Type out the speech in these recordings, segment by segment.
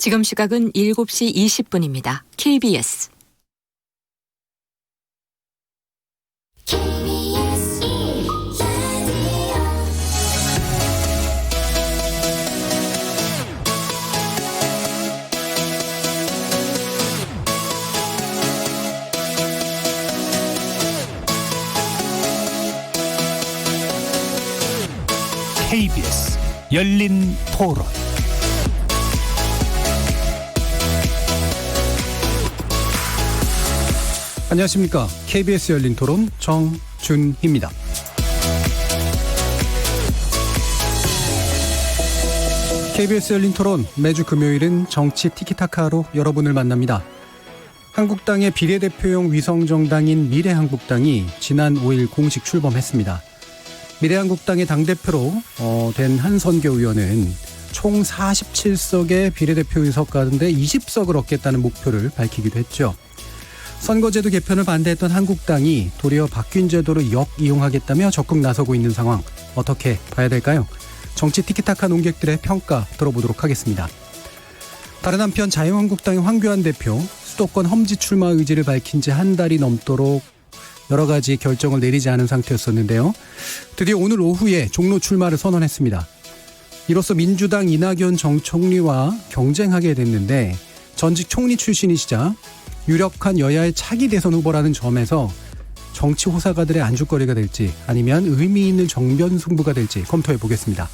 지금 시각은 7시 20분입니다. KBS. KBS 열린 토론. 안녕하십니까. KBS 열린 토론 정준희입니다. KBS 열린 토론 매주 금요일은 정치 티키타카로 여러분을 만납니다. 한국당의 비례대표용 위성정당인 미래한국당이 지난 5일 공식 출범했습니다. 미래한국당의 당대표로 된 한선교 의원은 총 47석의 비례대표 의석 가운데 20석을 얻겠다는 목표를 밝히기도 했죠. 선거제도 개편을 반대했던 한국당이 도리어 바뀐 제도를 역이용하겠다며 적극 나서고 있는 상황, 어떻게 봐야 될까요? 정치 티키타카 논객들의 평가 들어보도록 하겠습니다. 다른 한편 자유한국당의 황교안 대표, 수도권 험지 출마 의지를 밝힌 지 한 달이 넘도록 여러 가지 결정을 내리지 않은 상태였었는데요. 드디어 오늘 오후에 종로 출마를 선언했습니다. 이로써 민주당 이낙연 전 총리와 경쟁하게 됐는데 전직 총리 출신이시자 유력한 여야의 차기 대선 후보라는 점에서 정치 호사가들의 안주거리가 될지 아니면 의미 있는 정변 승부가 될지 검토해 보겠습니다.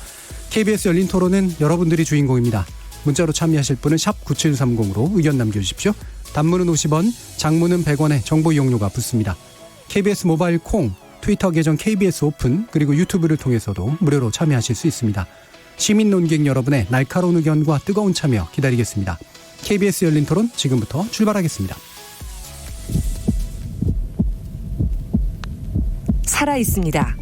KBS 열린 토론은 여러분들이 주인공입니다. 문자로 참여하실 분은 샵 9730으로 의견 남겨주십시오. 단문은 50원, 장문은 100원의 정보 이용료가 붙습니다. KBS 모바일 콩, 트위터 계정 KBS 오픈, 그리고 유튜브를 통해서도 무료로 참여하실 수 있습니다. 시민 논객 여러분의 날카로운 의견과 뜨거운 참여 기다리겠습니다. KBS 열린 토론 지금부터 출발하겠습니다. 살아있습니다.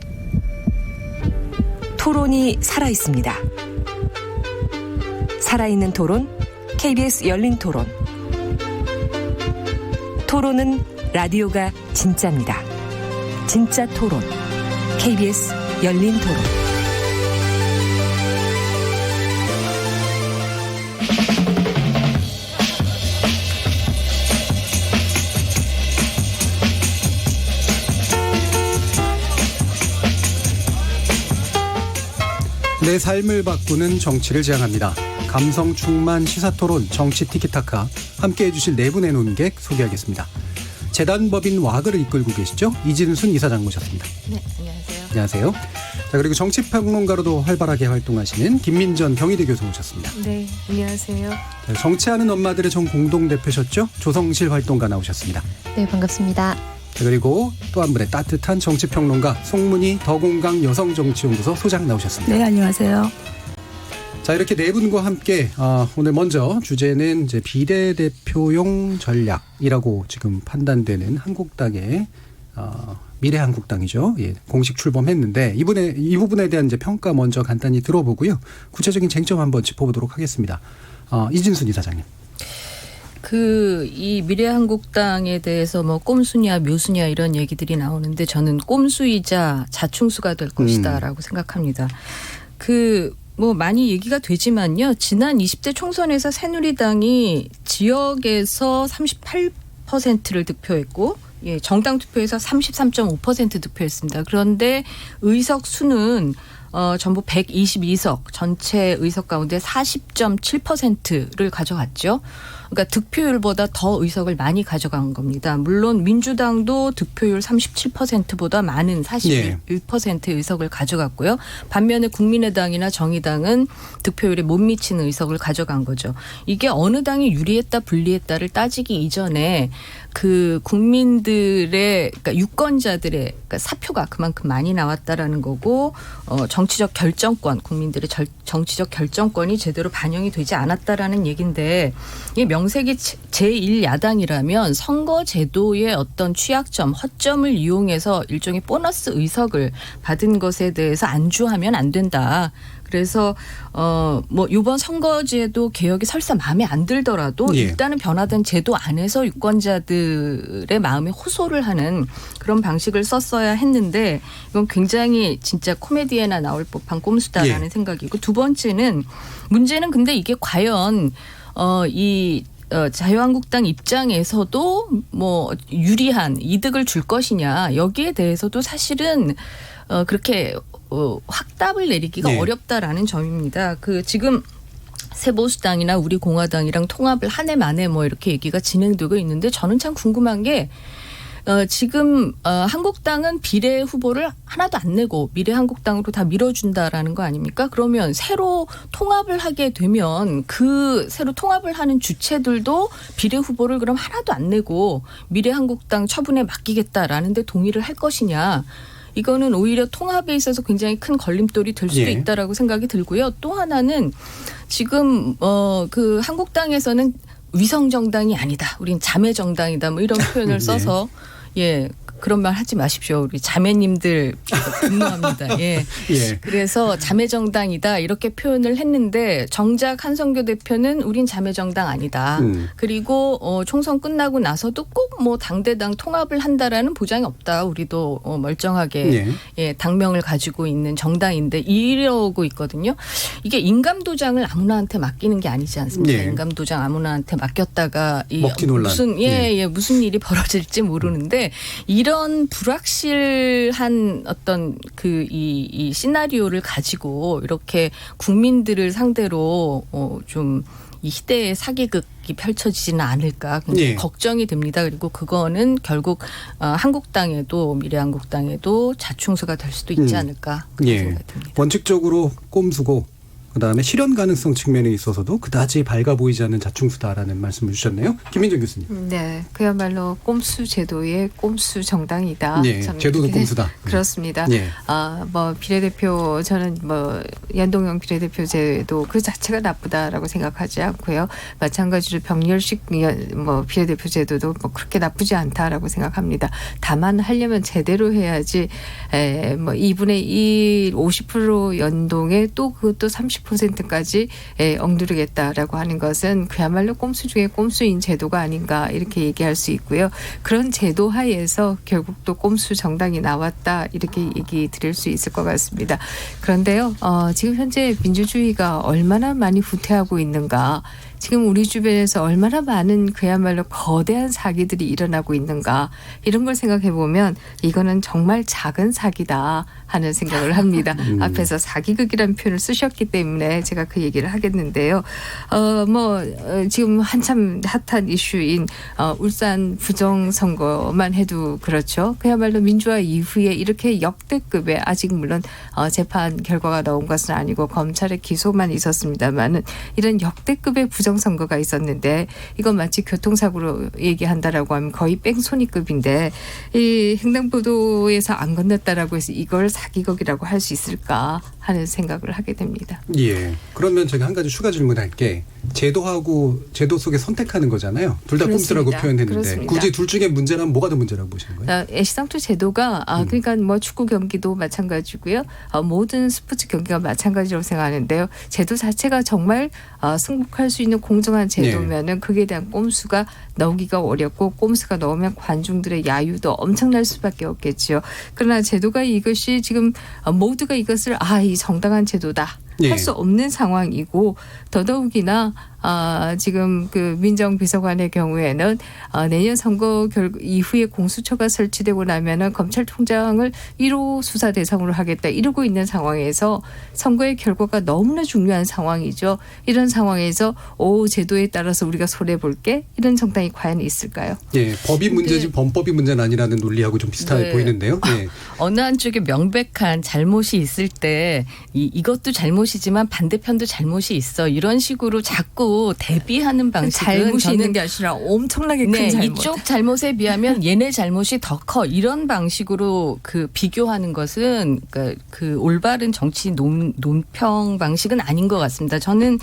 토론이 살아있습니다. 살아있는 토론, KBS 열린 토론. 토론은 라디오가 진짜입니다. 진짜 토론, KBS 열린 토론. 내 삶을 바꾸는 정치를 지향합니다. 감성 충만 시사토론 정치 티키타카 함께해 주실 네 분의 논객 소개하겠습니다. 재단법인 와그를 이끌고 계시죠? 이진순 이사장 모셨습니다. 네, 안녕하세요. 안녕하세요. 자, 그리고 정치평론가로도 활발하게 활동하시는 김민전 경희대 교수 모셨습니다. 네, 안녕하세요. 자, 정치하는 엄마들의 전 공동대표셨죠? 조성실 활동가 나오셨습니다. 네, 반갑습니다. 자, 그리고 또 한 분의 따뜻한 정치평론가 송문희 더공강 여성정치연구소 소장 나오셨습니다. 네, 안녕하세요. 자, 이렇게 네 분과 함께 오늘 먼저 주제는 이제 비례대표용 전략이라고 지금 판단되는 한국당의 미래한국당이죠. 예, 공식 출범했는데 이 부분에 대한 이제 평가 먼저 간단히 들어보고요. 구체적인 쟁점 한번 짚어보도록 하겠습니다. 이진순 이사장님. 이 미래한국당에 대해서 뭐 꼼수냐 묘수냐 이런 얘기들이 나오는데 저는 꼼수이자 자충수가 될 것이다라고 생각합니다. 뭐 많이 얘기가 되지만요. 지난 20대 총선에서 새누리당이 지역에서 38%를 득표했고 정당 투표에서 33.5% 득표했습니다. 그런데 의석 수는 전부 122석, 전체 의석 가운데 40.7%를 가져갔죠. 그러니까 득표율보다 더 의석을 많이 가져간 겁니다. 물론 민주당도 득표율 37%보다 많은 41%의 의석을 가져갔고요. 반면에 국민의당이나 정의당은 득표율에 못 미치는 의석을 가져간 거죠. 이게 어느 당이 유리했다 불리했다를 따지기 이전에 국민들의 그러니까 유권자들의 그러니까 사표가 그만큼 많이 나왔다라는 거고 정치적 결정권 국민들의 정치적 결정권이 제대로 반영이 되지 않았다라는 얘기인데 이 명색이 제1야당이라면 선거제도의 어떤 취약점 허점을 이용해서 일종의 보너스 의석을 받은 것에 대해서 안주하면 안 된다. 그래서 뭐 이번 선거제도 개혁이 설사 마음에 안 들더라도 일단은 변화된 제도 안에서 유권자들의 마음에 호소를 하는 그런 방식을 썼어야 했는데 이건 굉장히 진짜 코미디에나 나올 법한 꼼수다라는 생각이고 두 번째는 문제는 근데 이게 과연 자유한국당 입장에서도 뭐 유리한 이득을 줄 것이냐 여기에 대해서도 사실은 그렇게 확답을 내리기가 네. 어렵다라는 점입니다. 그 지금 새보수당이나 우리 공화당이랑 통합을 한 해 만에 뭐 이렇게 얘기가 진행되고 있는데 저는 참 궁금한 게 지금 한국당은 비례 후보를 하나도 안 내고 미래한국당으로 다 밀어준다라는 거 아닙니까? 그러면 새로 통합을 하게 되면 그 새로 통합을 하는 주체들도 비례 후보를 그럼 하나도 안 내고 미래한국당 처분에 맡기겠다라는 데 동의를 할 것이냐. 이거는 오히려 통합에 있어서 굉장히 큰 걸림돌이 될 수도 예. 있다라고 생각이 들고요. 또 하나는 지금 그 한국당에서는 위성 정당이 아니다. 우린 자매 정당이다. 뭐 이런 표현을 써서 예. 그런 말 하지 마십시오. 우리 자매님들 분노합니다. 예. 예. 그래서 자매정당이다 이렇게 표현을 했는데 정작 한성교 대표는 우린 자매정당 아니다. 그리고 총선 끝나고 나서도 꼭 뭐 당대당 통합을 한다라는 보장이 없다. 우리도 멀쩡하게 예, 당명을 가지고 있는 정당인데 이러고 있거든요. 이게 인감도장을 아무나한테 맡기는 게 아니지 않습니까? 예. 인감도장 아무나한테 맡겼다가 먹튀 논란. 무슨 일이 벌어질지 모르는데 이런 불확실한 어떤 이 시나리오를 가지고 이렇게 국민들을 상대로 좀 이 희대의 사기극이 펼쳐지지는 않을까 굉장히 예. 걱정이 됩니다. 그리고 그거는 결국 한국당에도 미래한국당에도 자충수가 될 수도 있지 않을까 그런 예. 생각이 듭니다. 원칙적으로 꼼수고 그다음에 실현 가능성 측면에 있어서도 그다지 밝아 보이지 않는 자충수다라는 말씀을 주셨네요. 김민정 교수님. 네, 그야말로 꼼수 제도의 꼼수 정당이다. 예, 저는 제도도 그렇게 꼼수다. 그렇습니다. 예. 뭐 비례대표 저는 뭐 연동형 비례대표 제도 그 자체가 나쁘다라고 생각하지 않고요. 마찬가지로 병렬식 뭐 비례대표 제도도 뭐 그렇게 나쁘지 않다라고 생각합니다. 다만 하려면 제대로 해야지. 뭐 2분의 1, 50% 연동에 또 그것도 30%까지 엉두르겠다라고 하는 것은 그야말로 꼼수 중에 꼼수인 제도가 아닌가 이렇게 얘기할 수 있고요. 그런 제도 하에서 결국 또 꼼수 정당이 나왔다 이렇게 얘기 드릴 수 있을 것 같습니다. 그런데요, 지금 현재 민주주의가 얼마나 많이 후퇴하고 있는가. 지금 우리 주변에서 얼마나 많은 그야말로 거대한 사기들이 일어나고 있는가 이런 걸 생각해 보면 이거는 정말 작은 사기다 하는 생각을 합니다. 앞에서 사기극이라는 표현을 쓰셨기 때문에 제가 그 얘기를 하겠는데요. 지금 한참 핫한 이슈인 울산 부정선거만 해도 그렇죠. 그야말로 민주화 이후에 이렇게 역대급의 아직 물론 재판 결과가 나온 것은 아니고 검찰의 기소만 있었습니다만은 이런 역대급의 부정선거가 있었는데 이건 마치 교통사고로 얘기한다라고 하면 거의 뺑소니급인데 이 횡단보도에서 안 건넜다라고 해서 이걸 사기극이라고 할 수 있을까 하는 생각을 하게 됩니다. 예. 그러면 제가 한 가지 추가 질문할게. 제도하고 제도 속에 선택하는 거잖아요. 둘 다 꼼수라고 표현했는데 그렇습니다. 굳이 둘 중에 문제라면 뭐가 더 문제라고 보시는 거예요? 애시당초 제도가 그러니까 뭐 축구 경기도 마찬가지고요. 모든 스포츠 경기가 마찬가지라고 생각하는데요. 제도 자체가 정말 승복할 수 있는 공정한 제도면은 그에 대한 꼼수가 나오기가 어렵고 꼼수가 나오면 관중들의 야유도 엄청날 수밖에 없겠죠. 그러나 제도가 이것이 지금 모두가 이것을 이 정당한 제도다. 할 수 없는 상황이고 더더욱이나 지금 그 민정비서관의 경우에는 내년 선거 이후에 공수처가 설치되고 나면은 검찰총장을 1호 수사 대상으로 하겠다 이러고 있는 상황에서 선거의 결과가 너무나 중요한 상황이죠. 이런 상황에서 제도에 따라서 우리가 손해 볼게 이런 정당이 과연 있을까요? 예, 법이 문제지 범법이 문제는 아니라는 논리하고 좀 비슷하게 보이는데요. 예. 어느 한쪽에 명백한 잘못이 있을 때 이것도 잘못이지만 반대편도 잘못이 있어 이런 식으로 자꾸 대비하는 방식은 잘못이 있는 게 아니라 엄청나게 큰 잘못. 이쪽 잘못에 비하면 얘네 잘못이 더 커 이런 방식으로 그 비교하는 것은 그 올바른 정치 논평 방식은 아닌 것 같습니다. 저는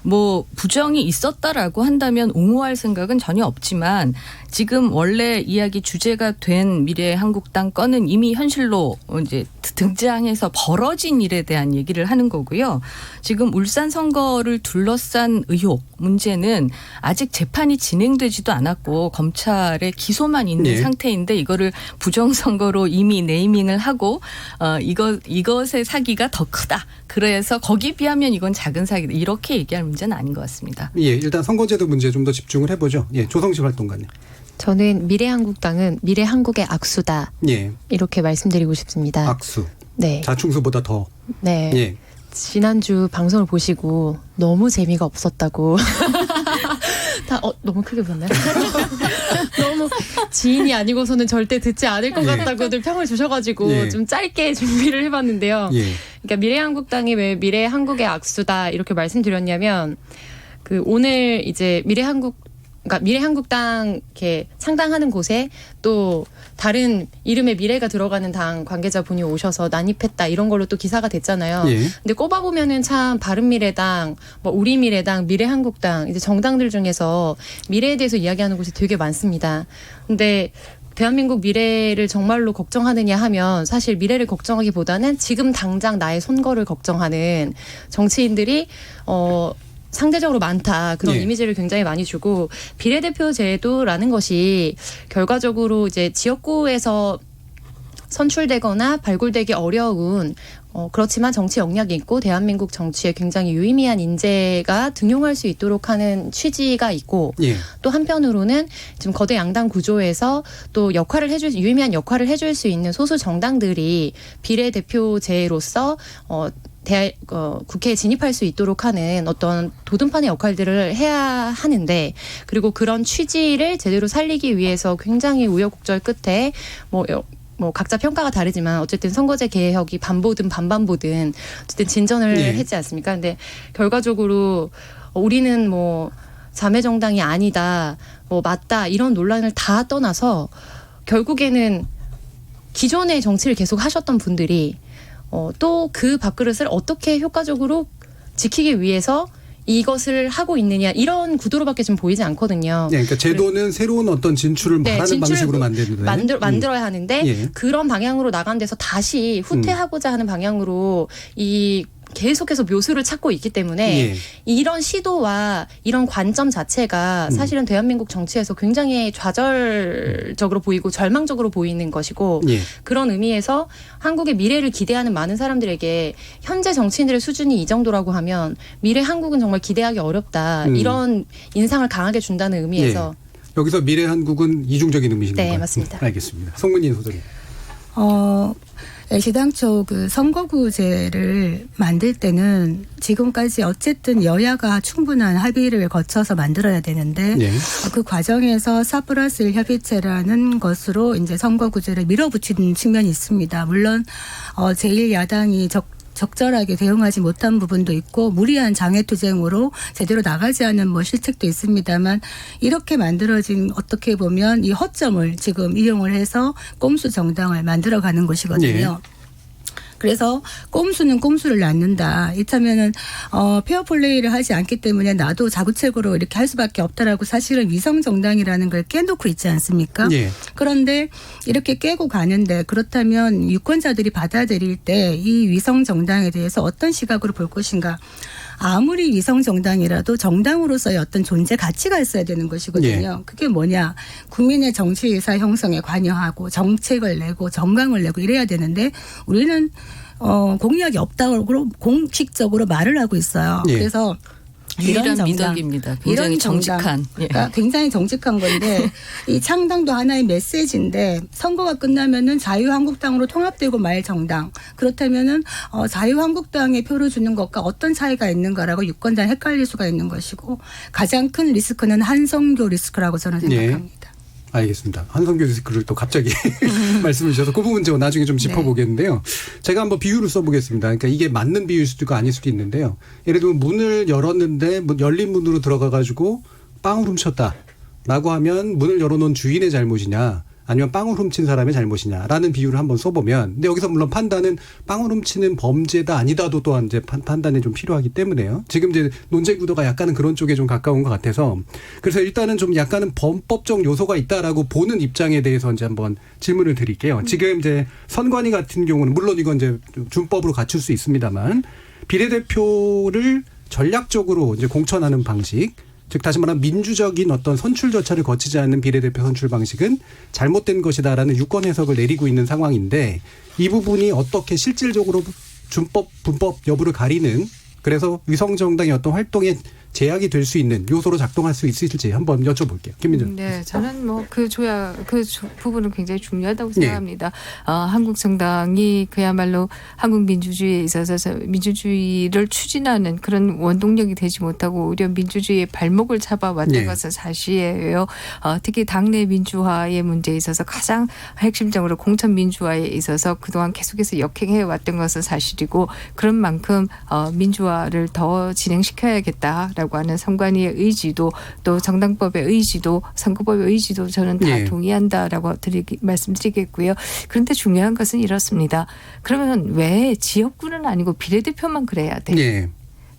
뭐 부정이 있었다라고 한다면 옹호할 생각은 전혀 없지만 지금 원래 이야기 주제가 된 미래한국당 건은 이미 현실로 이제 등장해서 벌어진 일에 대한 얘기를 하는 거고요. 지금 울산 선거를 둘러싼 의혹 의혹 문제는 아직 재판이 진행되지도 않았고 검찰에 기소만 있는 예. 상태인데 이거를 부정선거로 이미 네이밍을 하고 이것의 사기가 더 크다. 그래서 거기에 비하면 이건 작은 사기다. 이렇게 얘기할 문제는 아닌 것 같습니다. 예, 일단 선거제도 문제 좀 더 집중을 해보죠. 예, 조성실 활동가님. 저는 미래한국당은 미래한국의 악수다. 예, 이렇게 말씀드리고 싶습니다. 악수. 네. 자충수보다 더. 네. 예. 지난주 방송을 보시고 너무 재미가 없었다고. 다 너무 크게 웃었나요? 너무 지인이 아니고서는 절대 듣지 않을 것 예. 같다고들 평을 주셔가지고 예. 좀 짧게 준비를 해봤는데요. 예. 그러니까 미래한국당이 왜 미래한국의 악수다 이렇게 말씀드렸냐면 그 오늘 이제 그러니까 미래한국당 이렇게 창당하는 곳에 또 다른 이름의 미래가 들어가는 당 관계자분이 오셔서 난입했다 이런 걸로 또 기사가 됐잖아요. 예. 근데 꼽아보면은 참 바른미래당, 뭐 우리미래당, 미래한국당 이제 정당들 중에서 미래에 대해서 이야기하는 곳이 되게 많습니다. 근데 대한민국 미래를 정말로 걱정하느냐 하면 사실 미래를 걱정하기보다는 지금 당장 나의 선거를 걱정하는 정치인들이 상대적으로 많다. 그런 예. 이미지를 굉장히 많이 주고 비례대표 제도라는 것이 결과적으로 이제 지역구에서 선출되거나 발굴되기 어려운 그렇지만 정치 역량이 있고 대한민국 정치에 굉장히 유의미한 인재가 등용할 수 있도록 하는 취지가 있고 예. 또 한편으로는 지금 거대 양당 구조에서 또 유의미한 역할을 해줄 수 있는 소수 정당들이 비례대표제로서 국회에 진입할 수 있도록 하는 어떤 도든판의 역할들을 해야 하는데 그리고 그런 취지를 제대로 살리기 위해서 굉장히 우여곡절 끝에 뭐 각자 평가가 다르지만 어쨌든 선거제 개혁이 반보든 반반보든 어쨌든 진전을 예. 했지 않습니까? 근데 결과적으로 우리는 뭐 자매 정당이 아니다, 뭐 맞다 이런 논란을 다 떠나서 결국에는 기존의 정치를 계속 하셨던 분들이 또 그 밥그릇을 어떻게 효과적으로 지키기 위해서 이것을 하고 있느냐 이런 구도로밖에 좀 보이지 않거든요. 네, 그러니까 제도는 새로운 어떤 진출을 말하는 진출을 방식으로 만드는데 만들어야 하는데 예. 그런 방향으로 나간 데서 다시 후퇴하고자 하는 방향으로 계속해서 묘수를 찾고 있기 때문에 예. 이런 시도와 이런 관점 자체가 사실은 대한민국 정치에서 굉장히 좌절적으로 보이고 절망적으로 보이는 것이고 예. 그런 의미에서 한국의 미래를 기대하는 많은 사람들에게 현재 정치인들의 수준이 이 정도라고 하면 미래 한국은 정말 기대하기 어렵다. 이런 인상을 강하게 준다는 의미에서 여기서 미래 한국은 이중적인 의미신 네, 건가요? 맞습니다. 알겠습니다. 송문희 소장님. 애시당초 그 선거구제를 만들 때는 지금까지 어쨌든 여야가 충분한 합의를 거쳐서 만들어야 되는데 예. 그 과정에서 4+1 협의체라는 것으로 이제 선거구제를 밀어붙이는 측면이 있습니다. 물론 제1야당이 적절하게 대응하지 못한 부분도 있고 무리한 장애투쟁으로 제대로 나가지 않은 실책도 있습니다만 이렇게 만들어진 어떻게 보면 이 허점을 지금 이용을 해서 꼼수 정당을 만들어가는 것이거든요. 예. 그래서 꼼수는 꼼수를 낳는다. 이참에는 페어플레이를 하지 않기 때문에 나도 자구책으로 이렇게 할 수밖에 없다라고 사실은 위성 정당이라는 걸 깨놓고 있지 않습니까? 예. 그런데 이렇게 깨고 가는데 그렇다면 유권자들이 받아들일 때 이 위성 정당에 대해서 어떤 시각으로 볼 것인가? 아무리 위성 정당이라도 정당으로서의 어떤 존재 가치가 있어야 되는 것이거든요. 예. 그게 뭐냐? 국민의 정치 의사 형성에 관여하고 정책을 내고 정강을 내고 이래야 되는데 우리는 공약이 없다고 공식적으로 말을 하고 있어요. 예. 그래서 이런 유일한 정당, 미덕입니다. 굉장히 이런 정당, 정직한. 예. 그러니까 굉장히 정직한 건데 이 창당도 하나의 메시지인데 선거가 끝나면은 자유한국당으로 통합되고 말 정당 그렇다면은 자유한국당에 표를 주는 것과 어떤 차이가 있는가라고 유권자는 헷갈릴 수가 있는 것이고 가장 큰 리스크는 한성교 리스크라고 저는 생각합니다. 알겠습니다. 한성교 리스크를 또 갑자기 말씀을 주셔서 그 부분 제가 나중에 좀 짚어보겠는데요. 제가 한번 비유를 써보겠습니다. 그러니까 이게 맞는 비유일 수도 있고 아닐 수도 있는데요. 예를 들면 문을 열었는데 열린 문으로 들어가가지고 빵을 훔쳤다라고 하면 문을 열어놓은 주인의 잘못이냐 아니면 빵을 훔친 사람의 잘못이냐라는 비유를 한번 써보면 근데 여기서 물론 판단은 빵을 훔치는 범죄다 아니다도 또한 이제 판단이 좀 필요하기 때문에요. 지금 이제 논쟁 구도가 약간은 그런 쪽에 좀 가까운 것 같아서 그래서 일단은 좀 약간은 범법적 요소가 있다라고 보는 입장에 대해서 이제 한번 질문을 드릴게요. 지금 이제 선관위 같은 경우는 물론 이건 이제 준법으로 갖출 수 있습니다만 비례대표를 전략적으로 이제 공천하는 방식, 즉 다시 말하면 민주적인 어떤 선출 절차를 거치지 않는 비례대표 선출 방식은 잘못된 것이다라는 유권 해석을 내리고 있는 상황인데 이 부분이 어떻게 실질적으로 준법, 분법 여부를 가리는 그래서 위성정당의 어떤 활동에 제약이 될 수 있는 요소로 작동할 수 있을지 한번 여쭤볼게요. 김민정. 네, 저는 뭐 그 부분은 굉장히 중요하다고 생각합니다. 한국 정당이 그야말로 한국 민주주의에 있어서 민주주의를 추진하는 그런 원동력이 되지 못하고 오히려 민주주의의 발목을 잡아왔던 것은 사실이에요. 특히 당내 민주화의 문제에 있어서 가장 핵심적으로 공천 민주화에 있어서 그동안 계속해서 역행해 왔던 것은 사실이고 그런 만큼 민주화를 더 진행시켜야겠다라고 하는 선관위의 의지도 또 정당법의 의지도 선거법의 의지도 저는 다 동의한다라고 말씀드리겠고요. 그런데 중요한 것은 이렇습니다. 그러면 왜 지역구는 아니고 비례대표만 그래야 돼?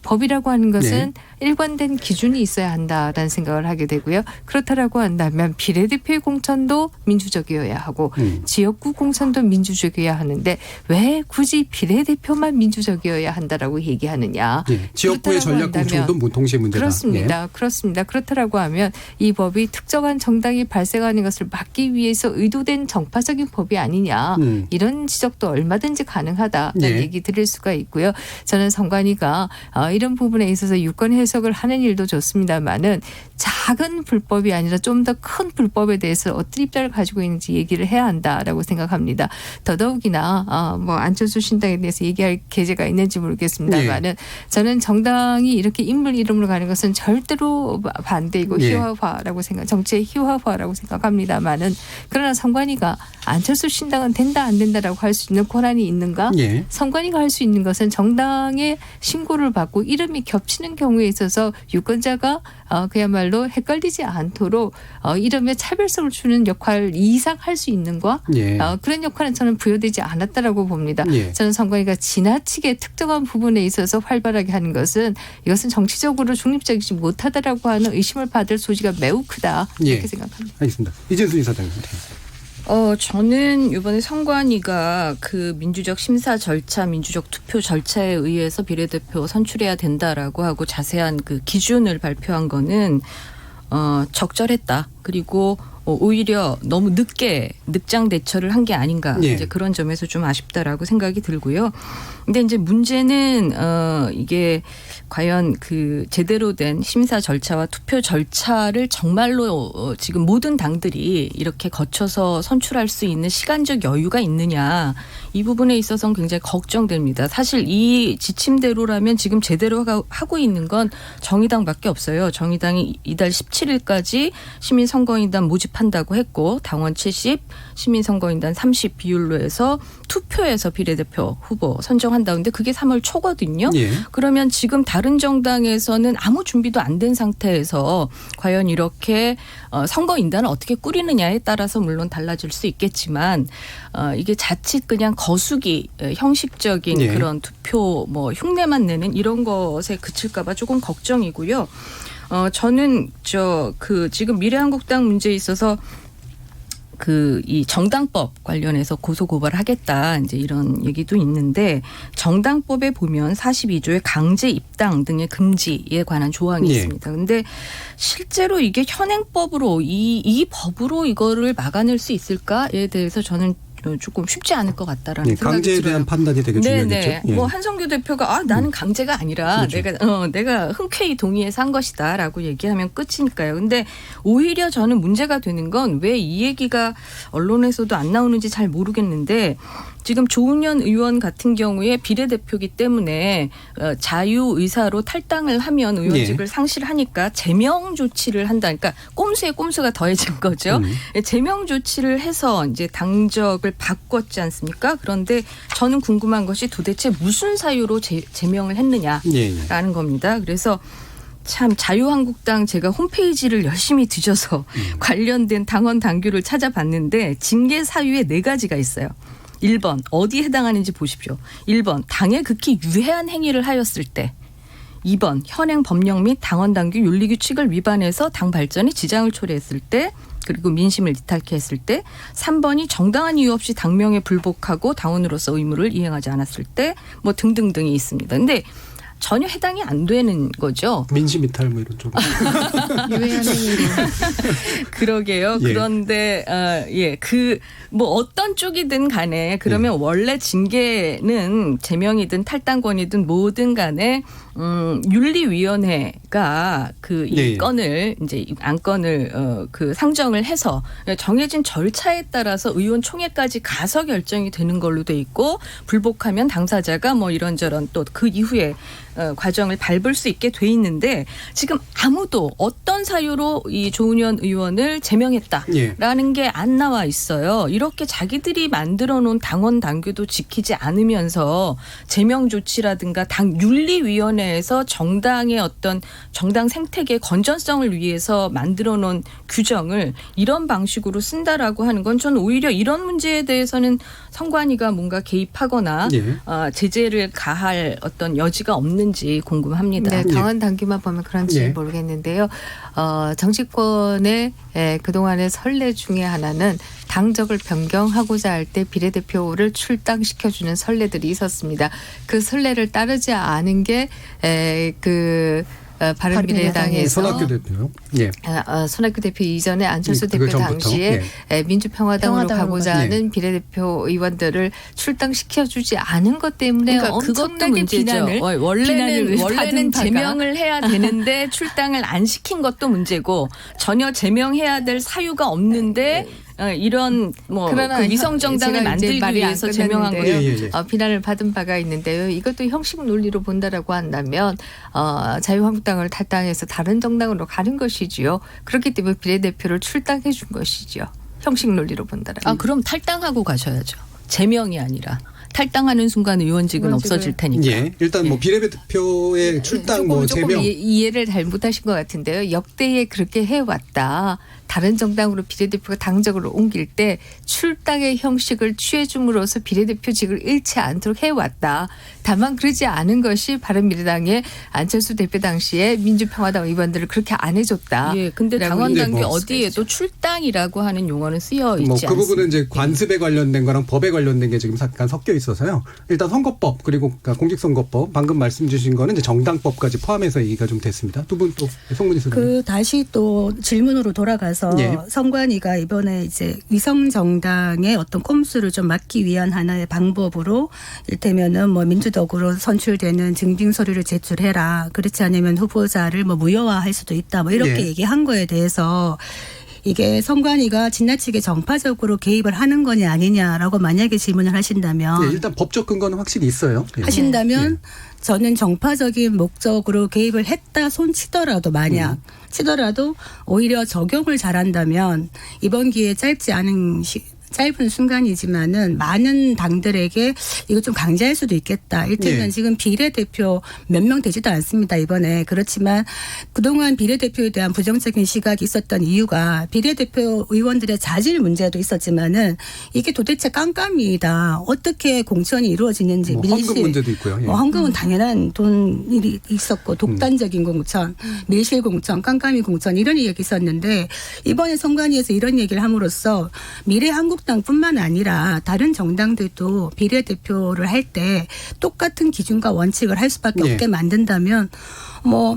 법이라고 하는 것은 일관된 기준이 있어야 한다라는 생각을 하게 되고요. 그렇다라고 한다면 비례대표의 공천도 민주적이어야 하고 지역구 공천도 민주적이어야 하는데 왜 굳이 비례대표만 민주적이어야 한다라고 얘기하느냐. 지역구의 전략 공천도 동시에 문제다. 그렇습니다. 그렇습니다. 그렇다라고 하면 이 법이 특정한 정당이 발생하는 것을 막기 위해서 의도된 정파적인 법이 아니냐. 이런 지적도 얼마든지 가능하다는 얘기 드릴 수가 있고요. 저는 선관위가 이런 부분에 있어서 유권 해석을 하는 일도 좋습니다만은 작은 불법이 아니라 좀 더 큰 불법에 대해서 어떤 입장을 가지고 있는지 얘기를 해야 한다라고 생각합니다. 더더욱이나 뭐 안철수 신당에 대해서 얘기할 계제가 있는지 모르겠습니다만은 저는 정당이 이렇게 인물 이름으로 가는 것은 절대로 반대이고 희화화라고 정치의 희화화라고 생각합니다만은 그러나 선관위가 안철수 신당은 된다 안 된다라고 할 수 있는 권한이 있는가? 선관위가 할 수 있는 것은 정당의 신고를 받고 이름이 겹치는 경우에 있어서 유권자가 그야말로 헷갈리지 않도록 이름에 차별성을 주는 역할 이상 할 수 있는가? 그런 역할은 저는 부여되지 않았다라고 봅니다. 저는 선관위가 지나치게 특정한 부분에 있어서 활발하게 하는 것은 이것은 정치적으로 중립적이지 못하다라고 하는 의심을 받을 소지가 매우 크다. 이렇게 생각합니다. 알겠습니다. 이진수 이사장님. 저는 이번에 선관위가 그 민주적 심사 절차, 민주적 투표 절차에 의해서 비례대표 선출해야 된다라고 하고 자세한 그 기준을 발표한 거는 적절했다. 그리고 오히려 너무 늦게 늑장 대처를 한 게 아닌가 이제 그런 점에서 좀 아쉽다라고 생각이 들고요. 근데 이제 문제는 이게 과연 그 제대로 된 심사 절차와 투표 절차를 정말로 지금 모든 당들이 이렇게 거쳐서 선출할 수 있는 시간적 여유가 있느냐 이 부분에 있어서는 굉장히 걱정됩니다. 사실 이 지침대로라면 지금 제대로 하고 있는 건 정의당밖에 없어요. 정의당이 이달 17일까지 시민선거인단 모집한다고 했고 당원 70, 시민선거인단 30 비율로 해서 투표해서 비례대표 후보 선정한다는데 그게 3월 초거든요. 그러면 지금 다른 정당에서는 아무 준비도 안 된 상태에서 과연 이렇게 선거인단을 어떻게 꾸리느냐에 따라서 물론 달라질 수 있겠지만 이게 자칫 그냥 거수기 형식적인 그런 투표 뭐 흉내만 내는 이런 것에 그칠까 봐 조금 걱정이고요. 저는 지금 미래한국당 문제에 있어서 이 정당법 관련해서 고소고발을 하겠다 이제 이런 얘기도 있는데 정당법에 보면 42조의 강제 입당 등의 금지에 관한 조항이 있습니다. 그런데 실제로 이게 현행법으로 이 법으로 이거를 막아낼 수 있을까에 대해서 저는 조금 쉽지 않을 것 같다라는 생각이 들어요. 강제에 대한 판단이 되게 중요하겠죠. 뭐 한성규 대표가 나는 강제가 아니라 내가 흔쾌히 동의해서 한 것이다라고 얘기하면 끝이니까요. 근데 오히려 저는 문제가 되는 건 왜 이 얘기가 언론에서도 안 나오는지 잘 모르겠는데 지금 조은현 의원 같은 경우에 비례대표기 때문에 자유의사로 탈당을 하면 의원직을 상실하니까 제명 조치를 한다. 그러니까 꼼수에 꼼수가 더해진 거죠. 제명 조치를 해서 이제 당적을 바꿨지 않습니까? 그런데 저는 궁금한 것이 도대체 무슨 사유로 제명을 했느냐라는 겁니다. 그래서 참 자유한국당 제가 홈페이지를 열심히 뒤져서 관련된 당원 당규를 찾아봤는데 징계 사유에 4가지가 있어요. 1번 어디에 해당하는지 보십시오. 1번 당에 극히 유해한 행위를 하였을 때. 2번 현행 법령 및 당원 당규 윤리규칙을 위반해서 당 발전에 지장을 초래했을 때. 그리고 민심을 이탈케 했을 때. 3번이 정당한 이유 없이 당명에 불복하고 당원으로서 의무를 이행하지 않았을 때. 뭐 등등등이 있습니다. 근데 전혀 해당이 안 되는 거죠. 민심이탈 뭐 이런 쪽으로. 유해한 행위로. 그러게요. 예. 그런데 그 뭐 어떤 쪽이든 간에 그러면 원래 징계는 제명이든 탈당권이든 뭐든 간에 윤리위원회가 그 이 건을 이제 안건을 그 상정을 해서 정해진 절차에 따라서 의원 총회까지 가서 결정이 되는 걸로 돼 있고 불복하면 당사자가 뭐 이런저런 또 그 이후에 과정을 밟을 수 있게 돼 있는데 지금 아무도 어떤 사유로 이 조은현 의원을 제명했다라는 게 안 나와 있어요. 이렇게 자기들이 만들어 놓은 당원 당규도 지키지 않으면서 제명 조치라든가 당 윤리위원회에서 정당의 어떤 정당 생태계의 건전성을 위해서 만들어 놓은 규정을 이런 방식으로 쓴다라고 하는 건 저는 오히려 이런 문제에 대해서는 선관위가 뭔가 개입하거나 제재를 가할 어떤 여지가 없는지 궁금합니다. 네, 당원 당규만 보면 그런지 모르겠는데요. 정치권의 그동안의 선례 중에 하나는 당적을 변경하고자 할 때 비례대표를 출당시켜주는 선례들이 있었습니다. 그 선례를 따르지 않은 게 바른미래당에서 손학규 대표요. 손학규 대표 이전에 안철수 대표 당시에 민주평화당으로 가고자 하는 비례대표 의원들을 출당시켜주지 않은 것 때문에 그러니까 엄청나게 비난을 원래는 제명을 해야 되는데 출당을 안 시킨 것도 문제고 전혀 제명해야 될 사유가 없는데 이런 뭐 그 위성 정당을 만들기 위해서 제명한 거예요. 비난을 받은 바가 있는데요. 이것도 형식 논리로 본다라고 한다면 자유한국당을 탈당해서 다른 정당으로 가는 것이지요. 그렇기 때문에 비례대표를 출당해 준 것이지요. 형식 논리로 본다라면. 그럼 탈당하고 가셔야죠. 제명이 아니라. 탈당하는 순간 의원직은 없어질 테니까. 일단 뭐 비례대표의 출당 조금 제명. 이해를 잘못하신 것 같은데요. 역대에 그렇게 해왔다. 다른 정당으로 비례대표가 당적으로 옮길 때 출당의 형식을 취해줌으로써 비례대표직을 잃지 않도록 해왔다. 다만 그러지 않은 것이 바른미래당의 안철수 대표 당시에 민주평화당 의원들을 그렇게 안 해줬다. 근데 당원 당규 어디에도 출당이라고 하는 용어는 쓰여 있지 않습니다. 그 부분은 이제 관습에 관련된 거랑 법에 관련된 게 지금 잠깐 섞여 있어서요. 일단 선거법 그리고 공직선거법 방금 말씀 주신 거는 이제 정당법까지 포함해서 얘기가 좀 됐습니다. 두 분 또 송문희 소장님. 다시 또 질문으로 돌아가서 선관위가 이번에 이제 위성 정당의 어떤 꼼수를 좀 막기 위한 하나의 방법으로 이를테면은 뭐 민주적으로 선출되는 증빙 서류를 제출해라. 그렇지 않으면 후보자를 뭐 무효화할 수도 있다. 뭐 이렇게 얘기한 거에 대해서 이게 선관위가 지나치게 정파적으로 개입을 하는 거냐 아니냐라고 만약에 질문을 하신다면 일단 법적 근거는 확실히 있어요. 하신다면 저는 정파적인 목적으로 개입을 했다 손치더라도 만약 치더라도 오히려 적용을 잘한다면 이번 기회에 짧은 순간이지만은 많은 당들에게 이거 좀 강제할 수도 있겠다. 일테면 지금 비례대표 몇 명 되지도 않습니다. 이번에. 그렇지만 그동안 비례대표에 대한 부정적인 시각이 있었던 이유가 비례대표 의원들의 자질 문제도 있었지만은 이게 도대체 깜깜이다. 어떻게 공천이 이루어지는지. 헌금 문제도 있고요. 헌금은 당연한 돈이 있었고 독단적인 공천, 밀실 공천, 깜깜이 공천 이런 얘기가 있었는데 이번에 선관위에서 이런 얘기를 함으로써 미래한국당뿐만 아니라 다른 정당들도 비례대표를 할 때 똑같은 기준과 원칙을 할 수밖에 없게 만든다면 뭐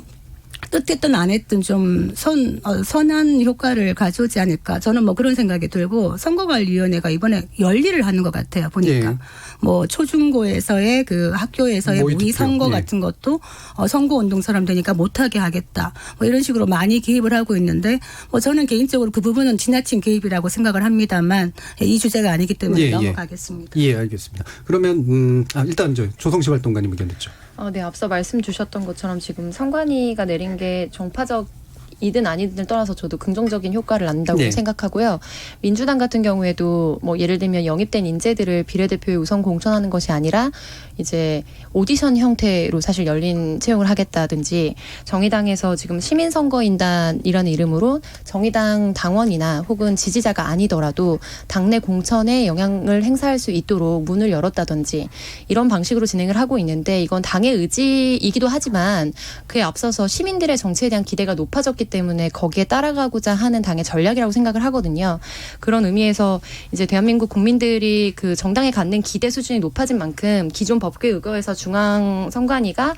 뜻했든 안 했든 좀 선한 효과를 가져오지 않을까. 저는 뭐 그런 생각이 들고 선거관리위원회가 이번에 열일을 하는 것 같아요. 보니까. 뭐 초중고에서의 그 학교에서의 모의 선거 같은 것도 선거운동처럼 되니까 못하게 하겠다. 뭐 이런 식으로 많이 개입을 하고 있는데 뭐 저는 개인적으로 그 부분은 지나친 개입이라고 생각을 합니다만 이 주제가 아니기 때문에 넘어가겠습니다. 알겠습니다. 그러면 일단 조성시 활동가님 의견 듣죠. 네, 앞서 말씀 주셨던 것처럼 지금 선관위가 내린 게 정파적이든 아니든 떠나서 저도 긍정적인 효과를 낳는다고 생각하고요. 민주당 같은 경우에도 뭐 예를 들면 영입된 인재들을 비례대표에 우선 공천하는 것이 아니라 이제 오디션 형태로 사실 열린 채용을 하겠다든지 정의당에서 지금 시민선거인단이라는 이름으로 정의당 당원이나 혹은 지지자가 아니더라도 당내 공천에 영향을 행사할 수 있도록 문을 열었다든지 이런 방식으로 진행을 하고 있는데 이건 당의 의지이기도 하지만 그에 앞서서 시민들의 정치에 대한 기대가 높아졌기 때문에 거기에 따라가고자 하는 당의 전략이라고 생각을 하거든요. 그런 의미에서 이제 대한민국 국민들이 그 정당에 갖는 기대 수준이 높아진 만큼 기존 법규에 의거해서 중앙선관위가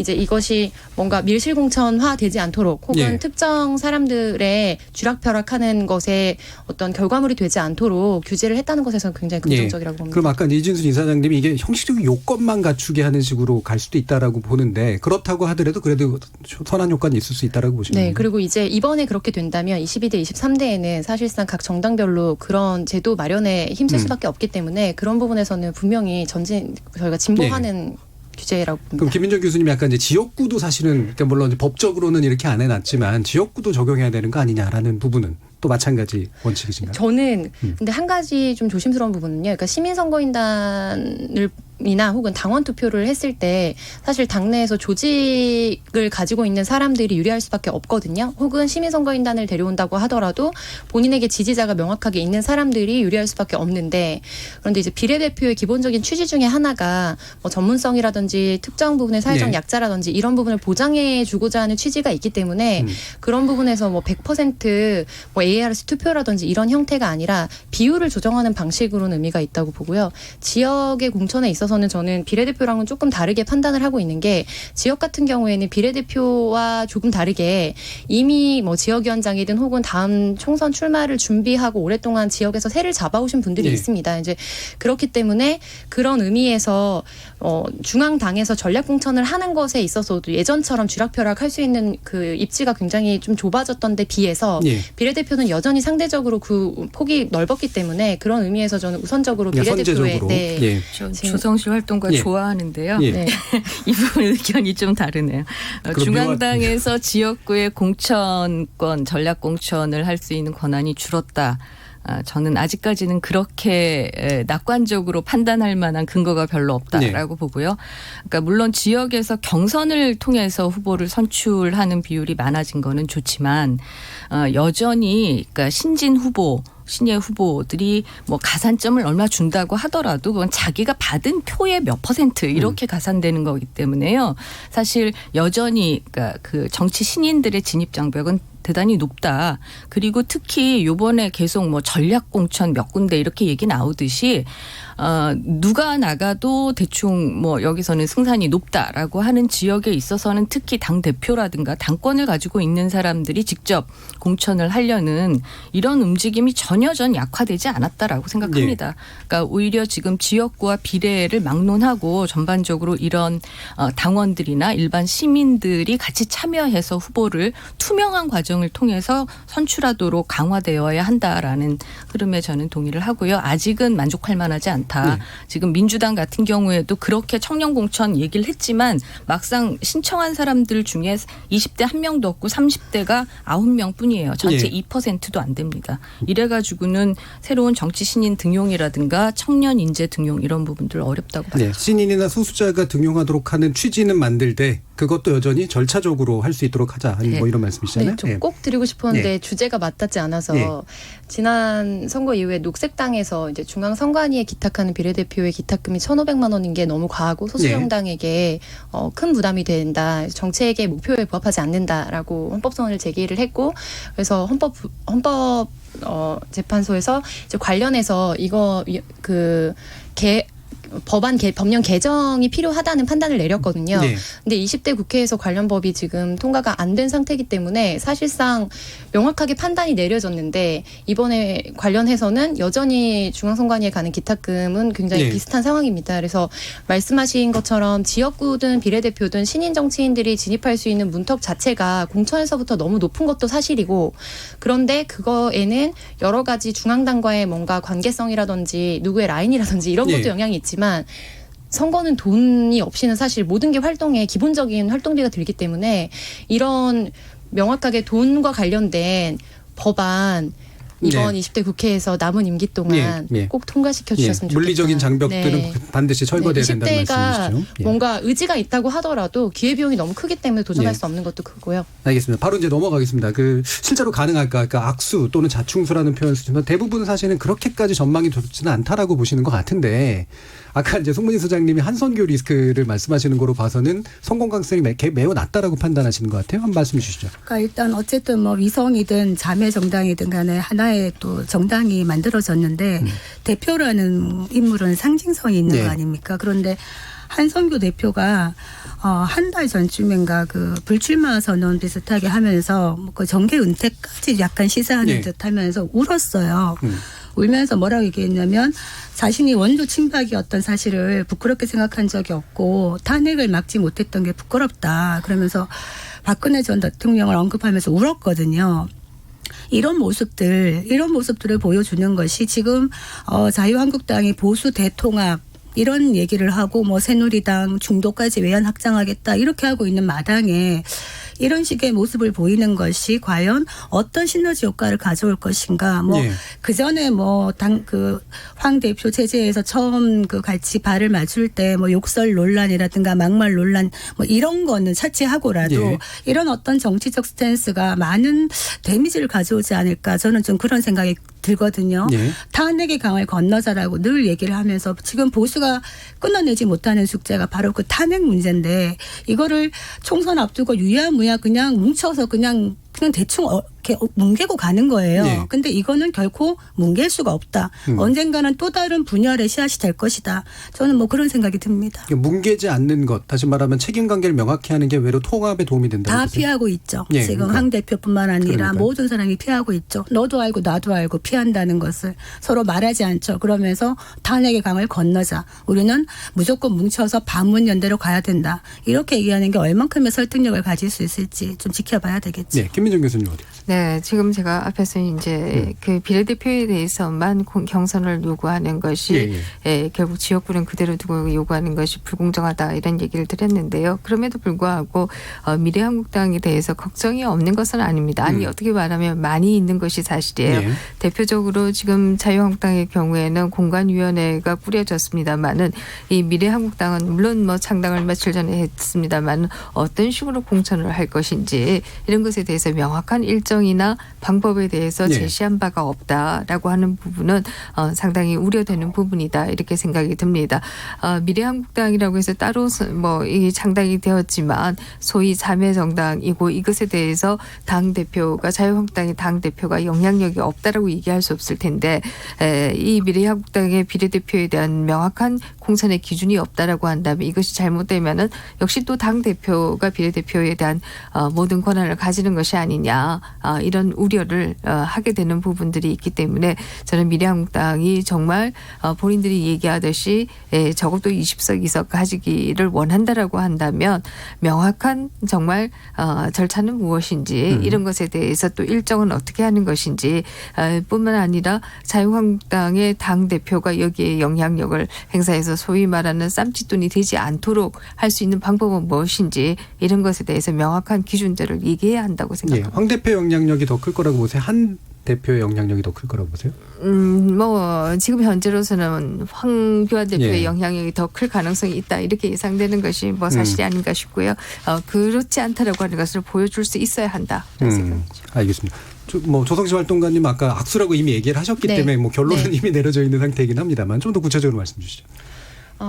이제 이것이 뭔가 밀실공천화되지 않도록 혹은 예. 특정 사람들의 쥐락펴락하는 것에 어떤 결과물이 되지 않도록 규제를 했다는 것에서는 굉장히 긍정적이라고 봅니다. 그럼 아까 이진수 이사장님이 이게 형식적인 요건만 갖추게 하는 식으로 갈 수도 있다라고 보는데 그렇다고 하더라도 그래도 선한 효과는 있을 수 있다라고 보시는 네, 거예요? 그리고 이제 이번에 그렇게 된다면 22대, 23대에는 사실상 각 정당별로 그런 제도 마련에 힘쓸 수밖에 없기 때문에 그런 부분에서는 분명히 저희가 진보하는 규제라고 봅니다. 그럼 김민정 교수님이 약간 이제 지역구도 사실은 그러니까 물론 이제 법적으로는 이렇게 안 해놨지만 지역구도 적용해야 되는 거 아니냐라는 부분은 또 마찬가지 원칙이신가요? 저는 근데 한 가지 좀 조심스러운 부분은요. 그러니까 시민선거인단이나 혹은 당원 투표를 했을 때 사실 당내에서 조직을 가지고 있는 사람들이 유리할 수밖에 없거든요. 혹은 시민선거인단을 데려온다고 하더라도 본인에게 지지자가 명확하게 있는 사람들이 유리할 수밖에 없는데 그런데 이제 비례대표의 기본적인 취지 중에 하나가 뭐 전문성이라든지 특정 부분의 사회적 네. 약자라든지 이런 부분을 보장해 주고자 하는 취지가 있기 때문에 그런 부분에서 뭐 100% 뭐 ARS 투표라든지 이런 형태가 아니라 비율을 조정하는 방식으로는 의미가 있다고 보고요. 지역의 공천에 있어서는 저는 비례대표랑은 조금 다르게 판단을 하고 있는 게 지역 같은 경우에는 비례대표와 조금 다르게 이미 뭐 지역위원장이든 혹은 다음 총선 출마를 준비하고 오랫동안 지역에서 세를 잡아오신 분들이 네. 있습니다. 이제 그렇기 때문에 그런 의미에서 중앙당에서 전략공천을 하는 것에 있어서도 예전처럼 쥐락펴락 할 수 있는 그 입지가 굉장히 좀 좁아졌던 데 비해서 예. 비례대표는 여전히 상대적으로 그 폭이 넓었기 때문에 그런 의미에서 저는 우선적으로 비례대표에 선제적으로. 네. 예. 저 지금- 조성실 활동가 예. 좋아하는데요. 예. 네. 이 부분 의견이 좀 다르네요. 그럼 중앙당에서 지역구의 공천권, 전략 공천을 할 수 있는 권한이 줄었다. 저는 아직까지는 그렇게 낙관적으로 판단할 만한 근거가 별로 없다라고 보고요. 그러니까 물론 지역에서 경선을 통해서 후보를 선출하는 비율이 많아진 거는 좋지만 여전히 그러니까 신예 후보들이 뭐 가산점을 얼마 준다고 하더라도 그건 자기가 받은 표의 몇 % 이렇게 가산되는 거기 때문에요. 사실 여전히 그러니까 그 정치 신인들의 진입 장벽은 대단히 높다. 그리고 특히 요번에 계속 뭐 전략 공천 몇 군데 이렇게 얘기 나오듯이 누가 나가도 대충 뭐 여기서는 승산이 높다라고 하는 지역에 있어서는 특히 당 대표라든가 당권을 가지고 있는 사람들이 직접 공천을 하려는 이런 움직임이 전혀 전 약화되지 않았다라고 생각합니다. 그러니까 오히려 지금 지역구와 비례를 막론하고 전반적으로 이런 당원들이나 일반 시민들이 같이 참여해서 후보를 투명한 과정을 통해서 선출하도록 강화되어야 한다라는 흐름에 저는 동의를 하고요. 아직은 만족할 만하지 않다. 지금 민주당 같은 경우에도 그렇게 청년 공천 얘기를 했지만 막상 신청한 사람들 중에 20대 한 명도 없고 30대가 9명 뿐이에요. 전체 2%도 안 됩니다. 이래가지고는 새로운 정치 신인 등용이라든가 청년 인재 등용 이런 부분들 어렵다고 봐요. 네. 신인이나 소수자가 등용하도록 하는 취지는 만들되 그것도 여전히 절차적으로 할 수 있도록 하자. 아니 뭐 이런 말씀이시잖아요. 네, 좀 꼭 드리고 싶었는데 주제가 맞닿지 않아서 지난 선거 이후에 녹색당에서 이제 중앙선관위에 기탁하는 비례대표의 기탁금이 1,500만 원인 게 너무 과하고 소수정당에게 큰 부담이 된다. 정책의 목표에 부합하지 않는다라고 헌법소원을 제기를 했고 그래서 헌법재판소에서 이제 관련해서 이거 법령 개정이 필요하다는 판단을 내렸거든요. 네. 근데 20대 국회에서 관련 법이 지금 통과가 안 된 상태이기 때문에 사실상 명확하게 판단이 내려졌는데 이번에 관련해서는 여전히 중앙선관위에 가는 기탁금은 굉장히 비슷한 상황입니다. 그래서 말씀하신 것처럼 지역구든 비례대표든 신인 정치인들이 진입할 수 있는 문턱 자체가 공천에서부터 너무 높은 것도 사실이고 그런데 그거에는 여러 가지 중앙당과의 뭔가 관계성이라든지 누구의 라인이라든지 이런 것도 영향이 있지만 선거는 돈이 없이는 사실 모든 게 활동에 기본적인 활동비가 들기 때문에 이런 명확하게 돈과 관련된 법안 이번 20대 국회에서 남은 임기 동안 꼭 통과시켜 주셨으면 좋겠다. 물리적인 장벽들은 반드시 철거돼야 된다는 20대가 말씀이시죠. 뭔가 의지가 있다고 하더라도 기회비용이 너무 크기 때문에 도전할 수 없는 것도 크고요. 알겠습니다. 바로 이제 넘어가겠습니다. 실제로 가능할까? 그러니까 악수 또는 자충수라는 표현을 쓰지만 대부분은 사실은 그렇게까지 전망이 좋지는 않다라고 보시는 것 같은데 아까 이제 송문희 소장님이 한선교 리스크를 말씀하시는 거로 봐서는 성공 가능성이 매우 낮다라고 판단하시는 것 같아요. 한 말씀 주시죠. 그러니까 일단 어쨌든 뭐 위성이든 자매 정당이든 간에 하나의 또 정당이 만들어졌는데 대표라는 인물은 상징성이 있는 거 아닙니까? 그런데 한성규 대표가 한 달 전쯤인가 그 불출마 선언 비슷하게 하면서 그 정계 은퇴까지 약간 시사하는 네. 듯하면서 울었어요. 울면서 뭐라고 얘기했냐면 자신이 원조 친박이었던 사실을 부끄럽게 생각한 적이 없고 탄핵을 막지 못했던 게 부끄럽다. 그러면서 박근혜 전 대통령을 언급하면서 울었거든요. 이런 모습들을 보여주는 것이 지금 자유한국당이 보수 대통합 이런 얘기를 하고 뭐 새누리당 중도까지 외연 확장하겠다 이렇게 하고 있는 마당에 이런 식의 모습을 보이는 것이 과연 어떤 시너지 효과를 가져올 것인가. 뭐 예. 그 전에 뭐 황 대표 체제에서 처음 그 같이 발을 맞출 때 뭐 욕설 논란이라든가 막말 논란 뭐 이런 거는 차치하고라도 예. 이런 어떤 정치적 스탠스가 많은 데미지를 가져오지 않을까 저는 좀 그런 생각이 들거든요. 예. 탄핵의 강을 건너자라고 늘 얘기를 하면서 지금 보수가 끊어내지 못하는 숙제가 바로 그 탄핵 문제인데 이거를 총선 앞두고 유야무야 그냥 뭉쳐서 그냥 대충 이렇게 뭉개고 가는 거예요. 네. 근데 이거는 결코 뭉갤 수가 없다. 언젠가는 또 다른 분열의 씨앗이 될 것이다. 저는 뭐 그런 생각이 듭니다. 뭉개지 않는 것, 다시 말하면 책임관계를 명확히 하는 게 외로 통합에 도움이 된다. 다 피하고 있죠. 예, 지금 그러니까. 황 대표뿐만 아니라 그러니까요. 모든 사람이 피하고 있죠. 너도 알고 나도 알고 피한다는 것을 서로 말하지 않죠. 그러면서 탄핵의 강을 건너자. 우리는 무조건 뭉쳐서 반문연대로 가야 된다. 이렇게 얘기하는 게 얼만큼의 설득력을 가질 수 있을지 좀 지켜봐야 되겠죠. 네, 김민정 교수님 어디 가세요? 네, 지금 제가 앞에서 이제 그 비례대표에 대해서만 경선을 요구하는 것이 결국 지역구는 그대로 두고 요구하는 것이 불공정하다 이런 얘기를 드렸는데요. 그럼에도 불구하고 미래한국당에 대해서 걱정이 없는 것은 아닙니다. 아니 어떻게 말하면 많이 있는 것이 사실이에요. 예. 대표적으로 지금 자유한국당의 경우에는 공관위원회가 꾸려졌습니다만은 이 미래한국당은 물론 뭐 창당을 며칠 전에 했습니다만 어떤 식으로 공천을 할 것인지 이런 것에 대해서 명확한 일정이나 방법에 대해서 네. 제시한 바가 없다라고 하는 부분은 상당히 우려되는 부분이다 이렇게 생각이 듭니다. 미래한국당이라고 해서 따로 뭐 이 창당이 되었지만 소위 자매정당이고 이것에 대해서 당 대표가 자유한국당의 당 대표가 영향력이 없다라고 얘기할 수 없을 텐데 이 미래한국당의 비례대표에 대한 명확한 공천의 기준이 없다라고 한다면 이것이 잘못되면은 역시 또 당 대표가 비례대표에 대한 모든 권한을 가지는 것이 아니냐 이런 우려를 하게 되는 부분들이 있기 때문에 저는 미래한국당이 정말 본인들이 얘기하듯이 적어도 20석 이석 가지기를 원한다라고 한다면 명확한 정말 절차는 무엇인지 이런 것에 대해서 또 일정은 어떻게 하는 것인지 뿐만 아니라 자유한국당의 당 대표가 여기에 영향력을 행사해서 소위 말하는 쌈짓돈이 되지 않도록 할 수 있는 방법은 무엇인지 이런 것에 대해서 명확한 기준들을 얘기해야 한다고 예, 생각합니다. 황 대표 영향력이 더 클 거라고 보세요? 한 대표의 영향력이 더 클 거라고 보세요? 뭐 지금 현재로서는 황교안 대표의 예. 영향력이 더 클 가능성이 있다 이렇게 예상되는 것이 뭐 사실이 아닌가 싶고요. 그렇지 않다라고 하는 것을 보여줄 수 있어야 한다. 알겠습니다. 조성심 활동가님 아까 악수라고 이미 얘기를 하셨기 네. 때문에 뭐 결론은 네. 이미 내려져 있는 상태이긴 합니다만 좀 더 구체적으로 말씀 주시죠.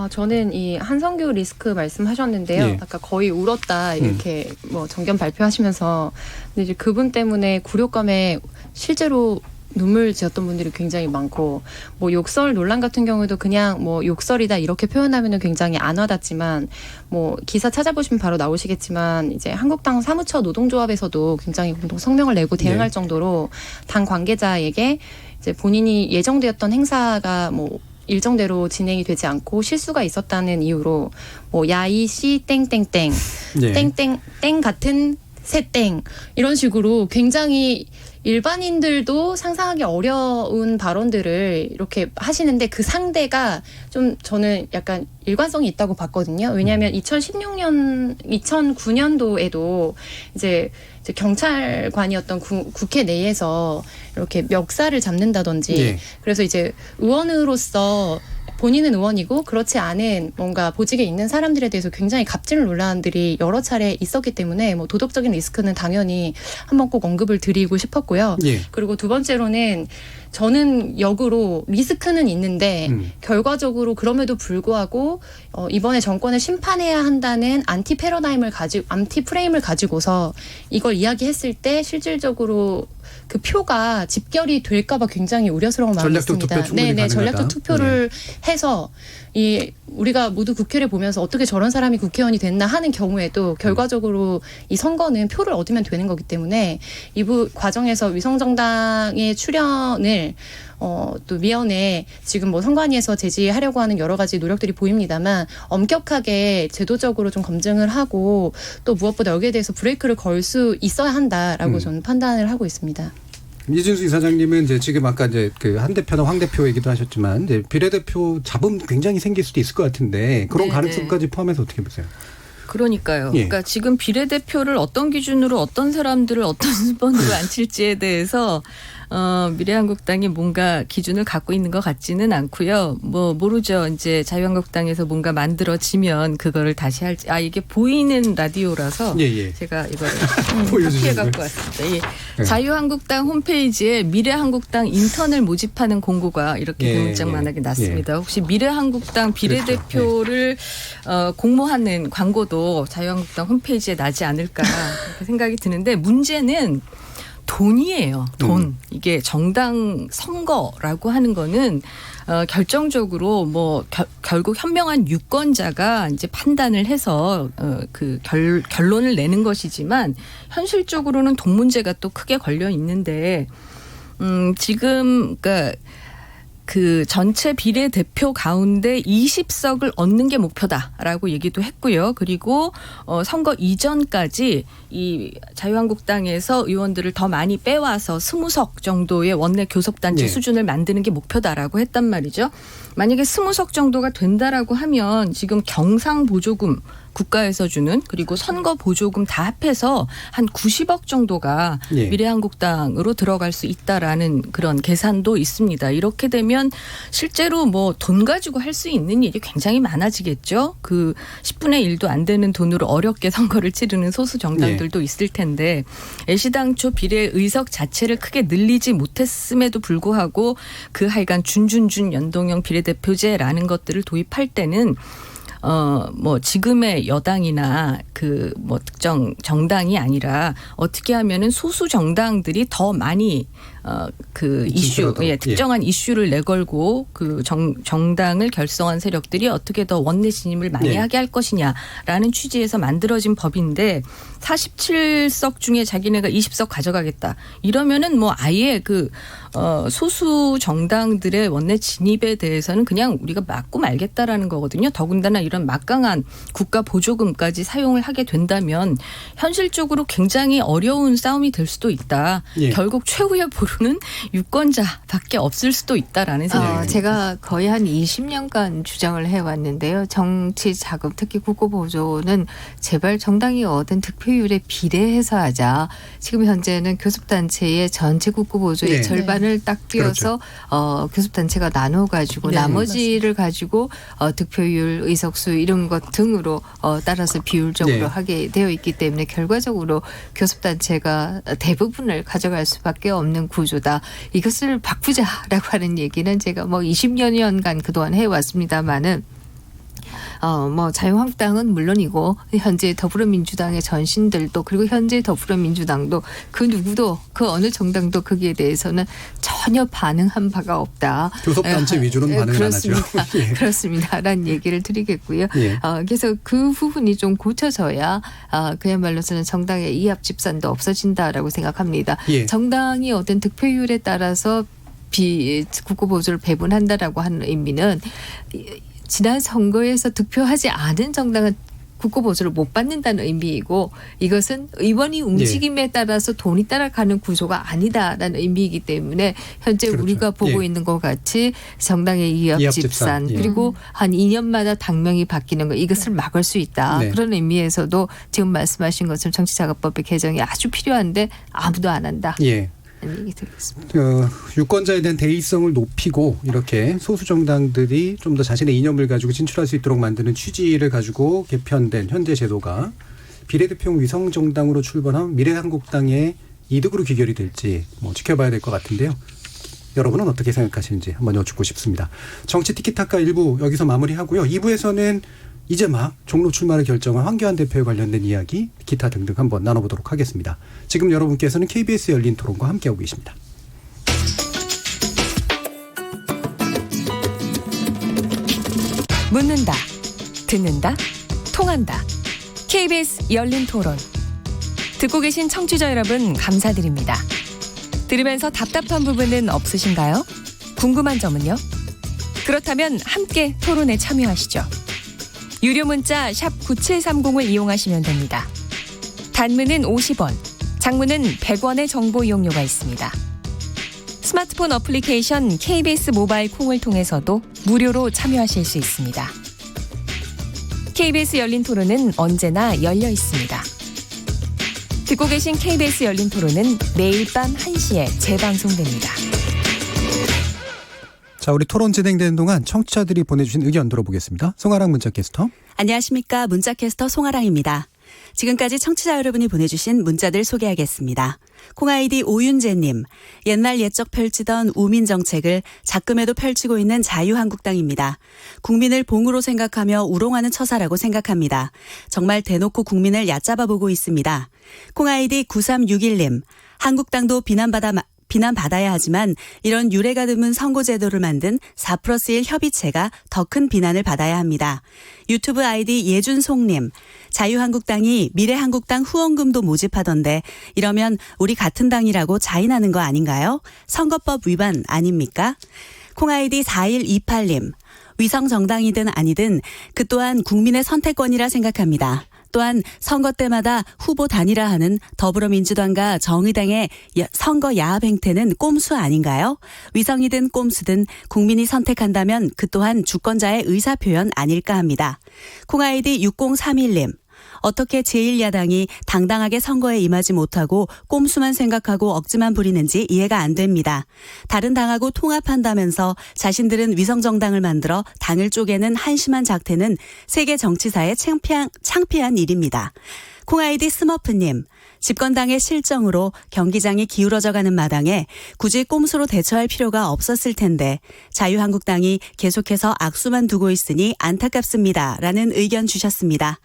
저는 이 한성규 리스크 말씀하셨는데요. 예. 아까 거의 울었다 이렇게 뭐 정견 발표하시면서 근데 이제 그분 때문에 굴욕감에 실제로 눈물 지었던 분들이 굉장히 많고 뭐 욕설 논란 같은 경우에도 그냥 뭐 욕설이다 이렇게 표현하면은 굉장히 안 와닿지만 뭐 기사 찾아보시면 바로 나오시겠지만 이제 한국당 사무처 노동조합에서도 굉장히 공동 성명을 내고 대응할 네. 정도로 당 관계자에게 이제 본인이 예정되었던 행사가 뭐 일정대로 진행이 되지 않고 실수가 있었다는 이유로 뭐 야이 씨 땡땡땡 예. 땡땡 땡 같은 새땡 이런 식으로 굉장히 일반인들도 상상하기 어려운 발언들을 이렇게 하시는데 그 상대가 좀 저는 약간 일관성이 있다고 봤거든요. 왜냐하면 2009년도에도 이제 경찰관이었던 국회 내에서 이렇게 멱살을 잡는다든지 예. 그래서 이제 의원으로서 본인은 의원이고 그렇지 않은 뭔가 보직에 있는 사람들에 대해서 굉장히 갑질 논란들이 여러 차례 있었기 때문에 뭐 도덕적인 리스크는 당연히 한번 꼭 언급을 드리고 싶었고요. 예. 그리고 두 번째로는 저는 역으로 리스크는 있는데 결과적으로 그럼에도 불구하고 이번에 정권을 심판해야 한다는 안티 프레임을 가지고서 이걸 이야기했을 때 실질적으로 그 표가 집결이 될까봐 굉장히 우려스러운 마음이 전략적 있습니다. 투표 충분히 네네, 가능하다. 전략적 투표를 해서 이 우리가 모두 국회를 보면서 어떻게 저런 사람이 국회의원이 됐나 하는 경우에도 결과적으로 이 선거는 표를 얻으면 되는 거기 때문에 이부 과정에서 위성정당의 출연을 또 위원회 지금 뭐 선관위에서 제지하려고 하는 여러 가지 노력들이 보입니다만 엄격하게 제도적으로 좀 검증을 하고 또 무엇보다 여기에 대해서 브레이크를 걸 수 있어야 한다라고 저는 판단을 하고 있습니다. 이진수 이사장님은 이제 지금 아까 이제 그 한 대표나 황 대표 얘기도 하셨지만 이제 비례대표 잡음 굉장히 생길 수도 있을 것 같은데 그런 네네. 가능성까지 포함해서 어떻게 보세요? 그러니까요. 예. 그러니까 지금 비례대표를 어떤 기준으로 어떤 사람들을 어떤 순번으로 앉힐지에 대해서 미래한국당이 뭔가 기준을 갖고 있는 것 같지는 않고요. 뭐 모르죠. 이제 자유한국당에서 뭔가 만들어지면 그거를 다시 할지. 이게 보이는 라디오라서 예. 제가 이거를 보여주시는 카피해 갖고 거예요? 왔습니다. 예. 네. 자유한국당 홈페이지에 미래한국당 인턴을 모집하는 공고가 이렇게 예, 대문짝만하게 났습니다. 혹시 미래한국당 비례대표를 그렇죠. 공모하는 광고도 자유한국당 홈페이지에 나지 않을까 그렇게 생각이 드는데 문제는 돈이에요. 돈. 이게 정당 선거라고 하는 거는 결정적으로 뭐 결국 현명한 유권자가 이제 판단을 해서 그 결론을 내는 것이지만 현실적으로는 돈 문제가 또 크게 걸려 있는데 지금 그러니까 그 전체 비례대표 가운데 20석을 얻는 게 목표다라고 얘기도 했고요. 그리고 선거 이전까지 이 자유한국당에서 의원들을 더 많이 빼와서 20석 정도의 원내 교섭단체 네. 수준을 만드는 게 목표다라고 했단 말이죠. 만약에 20석 정도가 된다라고 하면 지금 경상보조금 국가에서 주는 그리고 선거 보조금 다 합해서 한 90억 정도가 예. 미래한국당으로 들어갈 수 있다라는 그런 계산도 있습니다. 이렇게 되면 실제로 뭐 돈 가지고 할 수 있는 일이 굉장히 많아지겠죠. 그 10분의 1도 안 되는 돈으로 어렵게 선거를 치르는 소수 정당들도 있을 텐데 애시당초 비례 의석 자체를 크게 늘리지 못했음에도 불구하고 그 하여간 준준준 연동형 비례대표제라는 것들을 도입할 때는 뭐 지금의 여당이나 그 뭐 특정 정당이 아니라 어떻게 하면은 소수 정당들이 더 많이 그 이슈, 특정한 이슈를 내걸고 그 정당을 결성한 세력들이 어떻게 더 원내 진입을 많이 하게 할 것이냐라는 취지에서 만들어진 법인데 47석 중에 자기네가 20석 가져가겠다. 이러면은 뭐 아예 그 소수 정당들의 원내 진입에 대해서는 그냥 우리가 막고 말겠다라는 거거든요. 더군다나 이런 막강한 국가 보조금까지 사용을 하게 된다면 현실적으로 굉장히 어려운 싸움이 될 수도 있다. 결국 최후의 보루는 유권자밖에 없을 수도 있다라는 생각이 듭니다. 제가 거의 한 20년간 주장을 해왔는데요. 정치 자금 특히 국고보조는 제발 정당이 얻은 득표율에 비례해서 하자. 지금 현재는 교섭단체의 전체 국고보조의 절반을 딱 띄어서 교섭단체가 나눠가지고 나머지를 가지고 득표율, 의석수 이런 것 등으로 따라서 비율적으로 하게 되어 있기 때문에 결과적으로 교섭단체가 대부분을 가져갈 수밖에 없는 구조다. 이것을 바꾸자라고 하는 얘기는 제가 뭐 20여 년간 그동안 해왔습니다마는 뭐 자유한국당은 물론이고 현재 더불어민주당의 전신들도 그리고 현재 더불어민주당도 그 누구도 그 어느 정당도 거기에 대해서는 전혀 반응한 바가 없다. 교섭단체 위주로는 반응을 안 하죠. 그렇습니다라는 얘기를 드리겠고요. 그래서 그 부분이 좀 고쳐져야 그야말로서는 정당의 이합 집산도 없어진다라고 생각합니다. 정당이 얻은 득표율에 따라서 국고보조를 배분한다라고 하는 의미는 지난 선거에서 득표하지 않은 정당은 국고보조를 못 받는다는 의미이고 이것은 의원이 움직임에 따라서 돈이 따라가는 구조가 아니다라는 의미이기 때문에 현재 우리가 보고 있는 것 같이 정당의 이합 집산 그리고 한 2년마다 당명이 바뀌는 것 이것을 막을 수 있다. 그런 의미에서도 지금 말씀하신 것처럼 정치자금법의 개정이 아주 필요한데 아무도 안 한다. 얘기 드리겠습니다. 유권자에 대한 대의성을 높이고 이렇게 소수 정당들이 좀 더 자신의 이념을 가지고 진출할 수 있도록 만드는 취지를 가지고 개편된 현재 제도가 비례대표용 위성정당으로 출범한 미래한국당의 이득으로 귀결이 될지 뭐 지켜봐야 될 것 같은데요. 여러분은 어떻게 생각하시는지 한번 여쭙고 싶습니다. 정치 티키타카 1부 여기서 마무리하고요. 2부에서는 이제 막 종로 출마를 결정한 황교안 대표에 관련된 이야기, 기타 등등 한번 나눠보도록 하겠습니다. 지금 여러분께서는 KBS 열린 토론과 함께하고 계십니다. 묻는다, 듣는다, 통한다. KBS 열린 토론. 듣고 계신 청취자 여러분 감사드립니다. 들으면서 답답한 부분은 없으신가요? 궁금한 점은요? 그렇다면 함께 토론에 참여하시죠. 유료 문자 샵 9730을 이용하시면 됩니다. 단문은 50원, 장문은 100원의 정보 이용료가 있습니다. 스마트폰 어플리케이션 KBS 모바일 콩을 통해서도 무료로 참여하실 수 있습니다. KBS 열린 토론은 언제나 열려 있습니다. 듣고 계신 KBS 열린 토론은 매일 밤 1시에 재방송됩니다. 자, 우리 토론 진행되는 동안 청취자들이 보내주신 의견 들어보겠습니다. 송아랑 문자캐스터. 안녕하십니까. 문자캐스터 송아랑입니다. 지금까지 청취자 여러분이 보내주신 문자들 소개하겠습니다. 콩아이디 오윤재님, 옛날 옛적 펼치던 우민정책을 작금에도 펼치고 있는 자유한국당입니다. 국민을 봉으로 생각하며 우롱하는 처사라고 생각합니다. 정말 대놓고 국민을 얕잡아 보고 있습니다. 콩아이디 9361님, 한국당도 비난받아야 하지만 이런 유례가 드문 선거제도를 만든 4+1 협의체가 더 큰 비난을 받아야 합니다. 유튜브 아이디 예준송님, 자유한국당이 미래한국당 후원금도 모집하던데 이러면 우리 같은 당이라고 자인하는 거 아닌가요? 선거법 위반 아닙니까? 콩아이디 4128님, 위성정당이든 아니든 그 또한 국민의 선택권이라 생각합니다. 또한 선거 때마다 후보 단일화하는 더불어민주당과 정의당의 선거 야합 행태는 꼼수 아닌가요? 위성이든 꼼수든 국민이 선택한다면 그 또한 주권자의 의사표현 아닐까 합니다. 콩아이디 6031님. 어떻게 제1야당이 당당하게 선거에 임하지 못하고 꼼수만 생각하고 억지만 부리는지 이해가 안 됩니다. 다른 당하고 통합한다면서 자신들은 위성정당을 만들어 당을 쪼개는 한심한 작태는 세계 정치사에 창피한 일입니다. 콩아이디 스머프님, 집권당의 실정으로 경기장이 기울어져가는 마당에 굳이 꼼수로 대처할 필요가 없었을 텐데 자유한국당이 계속해서 악수만 두고 있으니 안타깝습니다. 라는 의견 주셨습니다.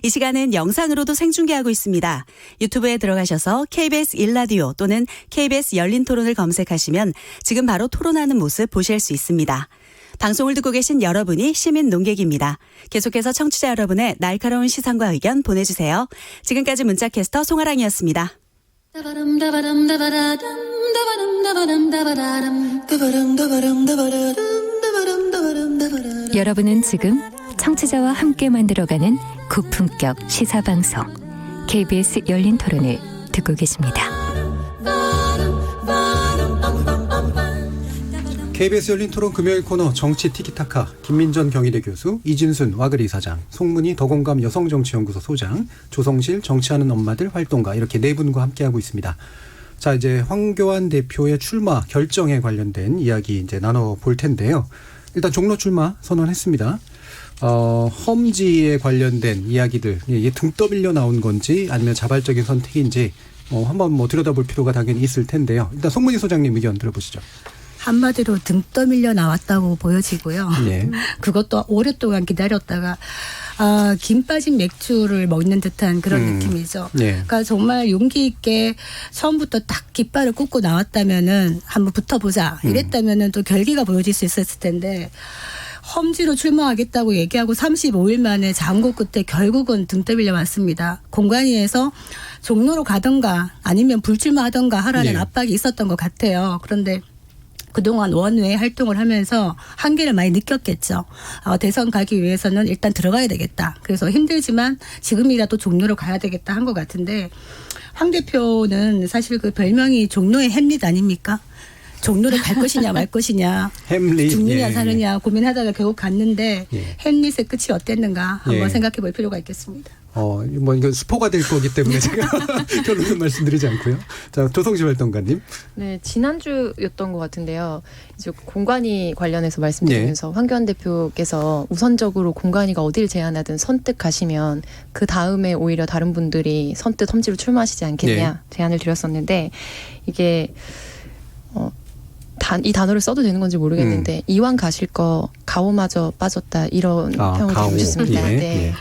이 시간은 영상으로도 생중계하고 있습니다. 유튜브에 들어가셔서 KBS 1라디오 또는 KBS 열린 토론을 검색하시면 지금 바로 토론하는 모습 보실 수 있습니다. 방송을 듣고 계신 여러분이 시민 논객입니다. 계속해서 청취자 여러분의 날카로운 시선과 의견 보내주세요. 지금까지 문자캐스터 송아랑이었습니다. 여러분은 지금 청취자와 함께 만들어가는 고품격 시사방송 KBS 열린 토론을 듣고 계십니다. KBS 열린 토론 금요일 코너 정치 티키타카, 김민전 경희대 교수, 이진순 와그리 이사장, 송문희 더공감 여성정치연구소 소장, 조성실 정치하는 엄마들 활동가, 이렇게 네 분과 함께하고 있습니다. 자, 이제 황교안 대표의 출마 결정에 관련된 이야기 이제 나눠볼 텐데요. 일단 종로 출마 선언했습니다. 험지에 관련된 이야기들, 이게 등 떠밀려 나온 건지 아니면 자발적인 선택인지 한번 들여다볼 필요가 당연히 있을 텐데요. 일단 송문희 소장님 의견 들어보시죠. 한마디로 등 떠밀려 나왔다고 보여지고요. 네. 그것도 오랫동안 기다렸다가 김 빠진 맥주를 먹는 듯한 그런 느낌이죠. 네. 그러니까 정말 용기 있게 처음부터 딱 깃발을 꽂고 나왔다면은 한번 붙어보자 이랬다면은 또 결기가 보여질 수 있었을 텐데 험지로 출마하겠다고 얘기하고 35일 만에 장고 끝에 결국은 등 떠밀려 왔습니다. 공관위에서 종로로 가던가 아니면 불출마하던가 하라는 네. 압박이 있었던 것 같아요. 그런데 그동안 원외 활동을 하면서 한계를 많이 느꼈겠죠. 대선 가기 위해서는 일단 들어가야 되겠다. 그래서 힘들지만 지금이라도 종로로 가야 되겠다 한 것 같은데 황 대표는 사실 그 별명이 종로의 햄릿 아닙니까? 종로를 갈 것이냐 말 것이냐 햄릿, 죽느냐 예. 사느냐 고민하다가 결국 갔는데 예. 햄릿의 끝이 어땠는가 한번 예. 생각해 볼 필요가 있겠습니다. 이거 스포가 될 거기 때문에 제가 결론은 말씀드리지 않고요. 자, 조성실 활동가님. 네, 지난주였던 것 같은데요. 이제 공관위 관련해서 말씀드리면서 황교안 대표께서 우선적으로 공관위가 어딜 제안하든 선뜻 가시면 그 다음에 오히려 다른 분들이 선뜻 험지로 출마하시지 않겠냐 제안을 드렸었는데 이게 이 단어를 써도 되는 건지 모르겠는데 이왕 가실 거 가오마저 빠졌다 이런 평을 드리고 싶습니다. 예, 네.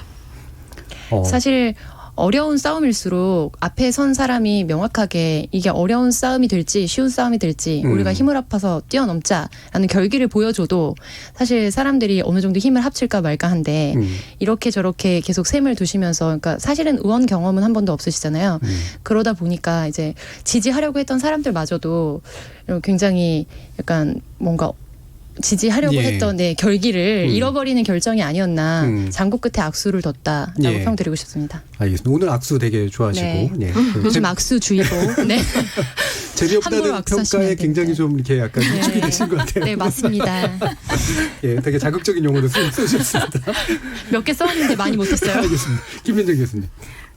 예. 사실 어려운 싸움일수록 앞에 선 사람이 명확하게 이게 어려운 싸움이 될지 쉬운 싸움이 될지 우리가 힘을 합해서 뛰어넘자라는 결기를 보여줘도 사실 사람들이 어느 정도 힘을 합칠까 말까 한데 이렇게 저렇게 계속 셈을 두시면서 그러니까 사실은 의원 경험은 한 번도 없으시잖아요. 그러다 보니까 이제 지지하려고 했던 사람들마저도 굉장히 약간 뭔가 지지하려고 했던 결기를 잃어버리는 결정이 아니었나 장고 끝에 악수를 뒀다라고 평드리고 싶습니다. 알겠습니다. 오늘 악수 되게 좋아하시고 네. 요즘 악수주의보. 네. 재미없다는 평가에 굉장히 좀 이렇게 약간 위축이 되신 것 같아요. 네, 맞습니다. 예, 되게 자극적인 용어를 쓰셨습니다. 몇 개 써왔는데 많이 못했어요. 알겠습니다. 김민정 교수님.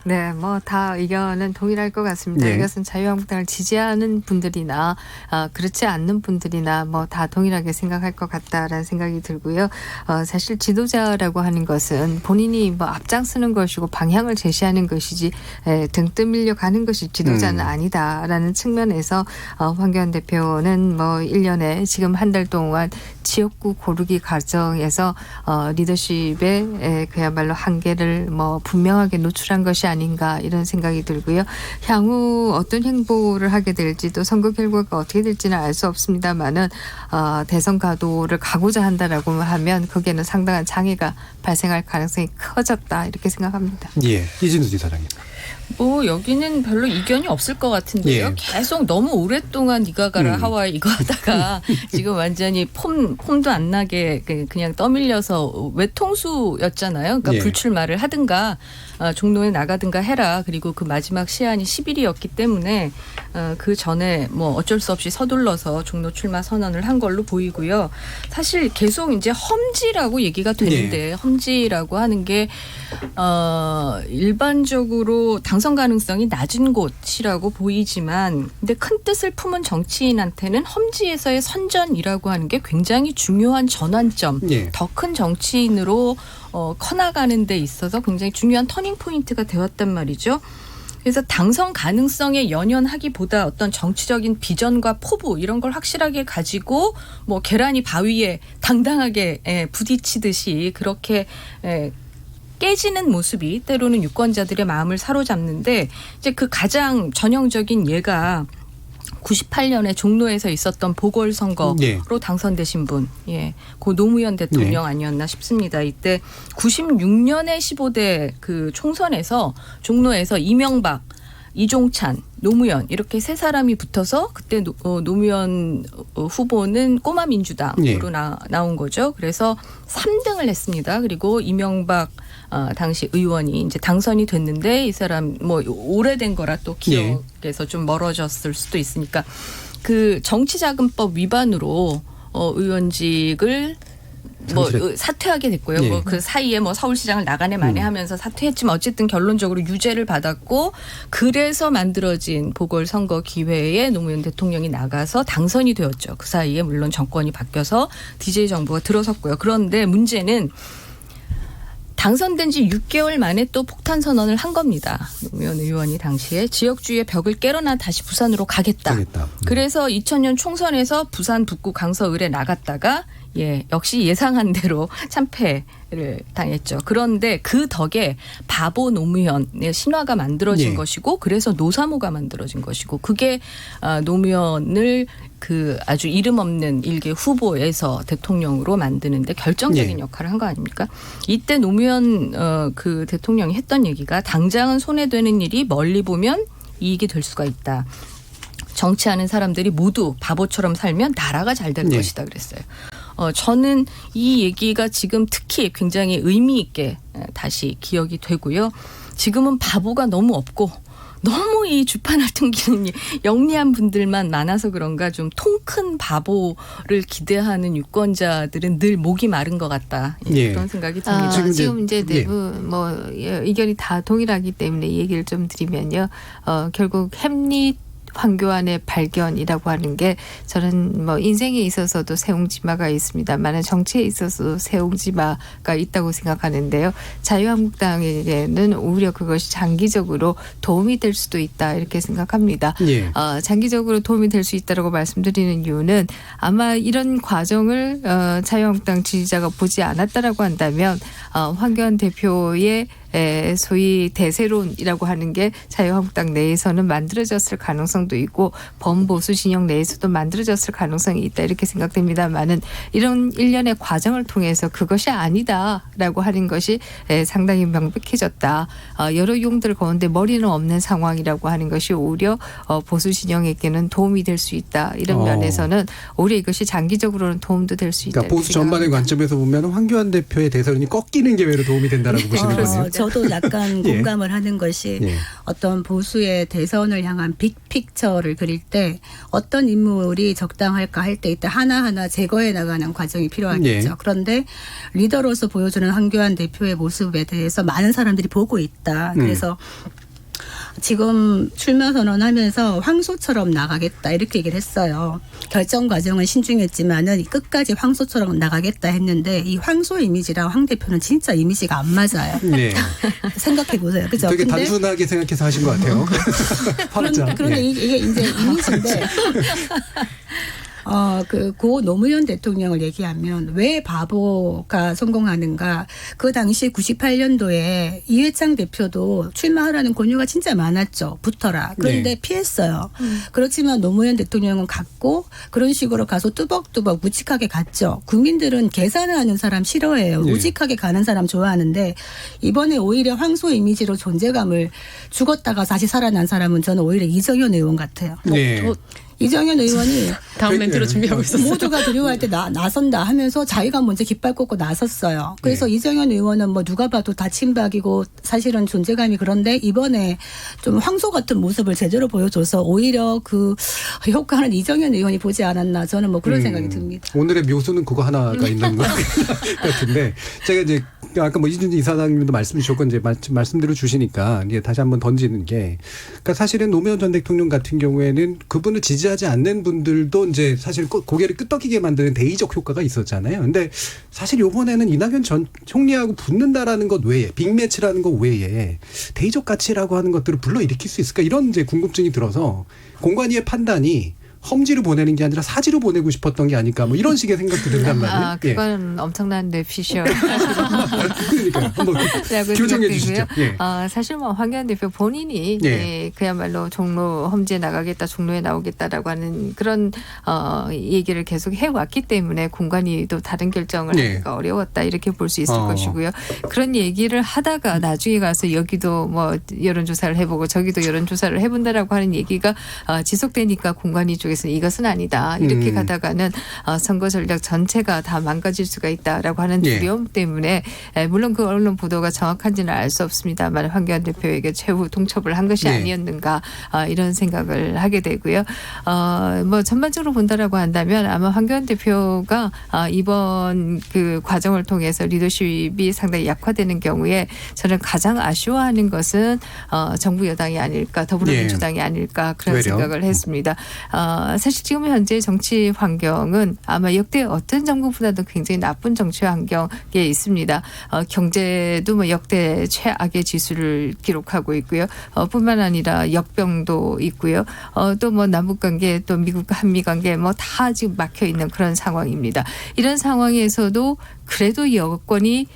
네, 뭐 다 의견은 동일할 것 같습니다. 네. 이것은 자유한국당을 지지하는 분들이나 그렇지 않는 분들이나 뭐 다 동일하게 생각할 것 같다라는 생각이 들고요. 사실 지도자라고 하는 것은 본인이 뭐 앞장서는 것이고 방향을 제시하는 것이지 등 떠밀려 가는 것이 지도자는 아니다라는 측면에서 황교안 대표는 뭐 1년에 지금 한 달 동안 지역구 고르기 과정에서 리더십의 그야말로 한계를 뭐 분명하게 노출한 것이 아닌가 이런 생각이 들고요. 향후 어떤 행보를 하게 될지 또 선거 결과가 어떻게 될지는 알 수 없습니다만은 대선 가도를 가고자 한다라고 하면 거기에는 상당한 장애가 발생할 가능성이 커졌다 이렇게 생각합니다. 예, 이진우 지사장님. 뭐 여기는 별로 이견이 없을 것 같은데요. 예. 계속 너무 오랫동안 네가 가라 하와이 이거 하다가 지금 완전히 폼도 안 나게 그냥 떠밀려서 외통수였잖아요. 그러니까 불출마를 하든가 종로에 나가든가 해라. 그리고 그 마지막 시한이 10일이었기 때문에 그 전에 뭐 어쩔 수 없이 서둘러서 종로 출마 선언을 한 걸로 보이고요. 사실 계속 이제 험지라고 얘기가 되는데 험지라고 하는 게 일반적으로 당선 가능성이 낮은 곳이라고 보이지만 근데 큰 뜻을 품은 정치인한테는 험지에서의 선전이라고 하는 게 굉장히 중요한 전환점, 더 큰 정치인으로 커나가는 데 있어서 굉장히 중요한 터닝 포인트가 되었단 말이죠. 그래서 당선 가능성에 연연하기보다 어떤 정치적인 비전과 포부 이런 걸 확실하게 가지고 뭐 계란이 바위에 당당하게 부딪히듯이 그렇게 깨지는 모습이 때로는 유권자들의 마음을 사로잡는데 이제 그 가장 전형적인 예가 98년에 종로에서 있었던 보궐선거로 당선되신 분, 고 노무현 대통령 아니었나 싶습니다. 이때 96년에 15대 그 총선에서 종로에서 이명박, 이종찬, 노무현 이렇게 세 사람이 붙어서 그때 노무현 후보는 꼬마 민주당으로 나온 거죠. 그래서 3등을 했습니다. 그리고 이명박 당시 의원이 이제 당선이 됐는데 이 사람 뭐 오래된 거라 또 기억에서 좀 멀어졌을 수도 있으니까 그 정치자금법 위반으로 의원직을 뭐 사퇴하게 됐고요. 뭐 그 사이에 뭐 서울시장을 나가네 마네 하면서 사퇴했지만 어쨌든 결론적으로 유죄를 받았고 그래서 만들어진 보궐선거 기회에 노무현 대통령이 나가서 당선이 되었죠. 그 사이에 물론 정권이 바뀌어서 DJ 정부가 들어섰고요. 그런데 문제는 당선된 지 6개월 만에 또 폭탄 선언을 한 겁니다. 노무현 의원이 당시에 지역주의의 벽을 깨러나 다시 부산으로 가겠다. 그래서 2000년 총선에서 부산 북구 강서을에 나갔다가 역시 예상한 대로 참패를 당했죠. 그런데 그 덕에 바보 노무현의 신화가 만들어진 것이고 그래서 노사모가 만들어진 것이고 그게 노무현을 그 아주 이름 없는 일개 후보에서 대통령으로 만드는데 결정적인 역할을 한 거 아닙니까? 이때 노무현 그 대통령이 했던 얘기가 당장은 손해되는 일이 멀리 보면 이익이 될 수가 있다. 정치하는 사람들이 모두 바보처럼 살면 나라가 잘 될 것이다 그랬어요. 저는 이 얘기가 지금 특히 굉장히 의미 있게 다시 기억이 되고요. 지금은 바보가 너무 없고 너무 이 주판을 퉁기는 영리한 분들만 많아서 그런가 좀 통 큰 바보를 기대하는 유권자들은 늘 목이 마른 것 같다. 그런 생각이 듭니다. 지금 이제 내부 뭐 의견이 다 동일하기 때문에 이 얘기를 좀 드리면요. 결국 햄릿 황교안의 발견이라고 하는 게 저는 뭐 인생에 있어서도 세옹지마가 있습니다만 정치에 있어서도 세옹지마가 있다고 생각하는데요. 자유한국당에게는 오히려 그것이 장기적으로 도움이 될 수도 있다 이렇게 생각합니다. 예. 장기적으로 도움이 될 수 있다고 말씀드리는 이유는 아마 이런 과정을 자유한국당 지지자가 보지 않았다라고 한다면 황교안 대표의 소위 대세론이라고 하는 게 자유한국당 내에서는 만들어졌을 가능성도 있고 범보수 진영 내에서도 만들어졌을 가능성이 있다 이렇게 생각됩니다만은 이런 일련의 과정을 통해서 그것이 아니다라고 하는 것이 상당히 명백해졌다. 여러 용들 가운데 머리는 없는 상황이라고 하는 것이 오히려 보수 진영에게는 도움이 될 수 있다. 이런 면에서는 오히려 이것이 장기적으로는 도움도 될 수 있다. 그러니까 보수 전반의 관점에서 보면 황교안 대표의 대선이 꺾이는 게 외로 도움이 된다라고 보시는 거네요. 저도 약간 예. 공감을 하는 것이 예. 어떤 보수의 대선을 향한 빅픽처를 그릴 때 어떤 인물이 적당할까 할 때 이때 하나하나 제거해 나가는 과정이 필요하겠죠. 예. 그런데 리더로서 보여주는 황교안 대표의 모습에 대해서 많은 사람들이 보고 있다. 그래서 지금 출마 선언하면서 황소처럼 나가겠다 이렇게 얘기를 했어요. 결정 과정은 신중했지만은 끝까지 황소처럼 나가겠다 했는데 이 황소 이미지랑 황 대표는 진짜 이미지가 안 맞아요. 네. 생각해 보세요. 그죠? 되게 근데 단순하게 생각해서 하신 것 같아요. 그런데 예. 이게 이제 이미지인데 고 노무현 대통령을 얘기하면 왜 바보가 성공하는가. 그 당시 98년도에 이회창 대표도 출마하라는 권유가 진짜 많았죠. 붙어라. 그런데 네. 피했어요. 그렇지만 노무현 대통령은 갔고 그런 식으로 가서 뚜벅뚜벅 우직하게 갔죠. 국민들은 계산하는 사람 싫어해요. 네. 우직하게 가는 사람 좋아하는데 이번에 오히려 황소 이미지로 존재감을 죽었다가 다시 살아난 사람은 저는 오히려 이정현 의원 같아요. 네. 이정현 의원이 다음 멘트로 준비하고 있었어요. 모두가 두려워할 때 나선다 하면서 자기가 먼저 깃발 꽂고 나섰어요. 그래서 네. 이정현 의원은 뭐 누가 봐도 다 친박이고 사실은 존재감이 그런데 이번에 좀 황소 같은 모습을 제대로 보여줘서 오히려 그 효과는 이정현 의원이 보지 않았나 저는 뭐 그런 생각이 듭니다. 오늘의 묘수는 그거 하나가 있는 것 같은데 제가 이제 아까 뭐 이준진 이사장님도 말씀 주셨고 이제 말씀대로 주시니까 이제 다시 한번 던지는 게 그러니까 사실은 노무현 전 대통령 같은 경우에는 그분을 지지하지 않는 분들도 이제 사실 고개를 끄덕이게 만드는 대의적 효과가 있었잖아요. 근데 사실 이번에는 이낙연 전 총리하고 붙는다라는 것 외에 빅매치라는 것 외에 대의적 가치라고 하는 것들을 불러일으킬 수 있을까 이런 이제 궁금증이 들어서 공관위의 판단이 험지로 보내는 게 아니라 사지로 보내고 싶었던 게 아닐까 뭐 이런 식의 생각도 든단 말이에요. 그건 엄청난 뇌피셜. 그러니까 한번 교정해 주시죠. 예. 사실 뭐 황교안 대표 본인이 예. 그야말로 종로 험지에 나가겠다, 종로에 나오겠다라고 하는 그런 얘기를 계속 해왔기 때문에 공관위도 다른 결정을 예. 하기가 어려웠다 이렇게 볼 수 있을 것이고요. 그런 얘기를 하다가 나중에 가서 여기도 뭐 여론조사를 해보고 저기도 여론조사를 해본다라고 하는 얘기가 지속되니까 공관위 쪽에서 이것은 아니다. 이렇게 가다가는 선거 전략 전체가 다 망가질 수가 있다라고 하는 두려움 때문에 물론 그 언론 보도가 정확한지는 알 수 없습니다만 황교안 대표에게 최후 통첩을 한 것이 아니었는가 이런 생각을 하게 되고요. 뭐 전반적으로 본다라고 한다면 아마 황교안 대표가 이번 그 과정을 통해서 리더십이 상당히 약화되는 경우에 저는 가장 아쉬워하는 것은 정부 여당이 아닐까 더불어민주당이 아닐까 그런 왜요? 생각을 했습니다. 사실 지금 현재 정치 환경은 아마 역대 어떤 정부보다도 굉장히 나쁜 정치 환경에 있습니다. 경제도 뭐 역대 최악의 지수를 기록하고 있고요. 뿐만 아니라 역병도 있고요. 또 뭐 남북 관계 또 미국과 한미 관계 뭐 다 지금 막혀 있는 그런 상황입니다. 이런 상황에서도 그래도 여권이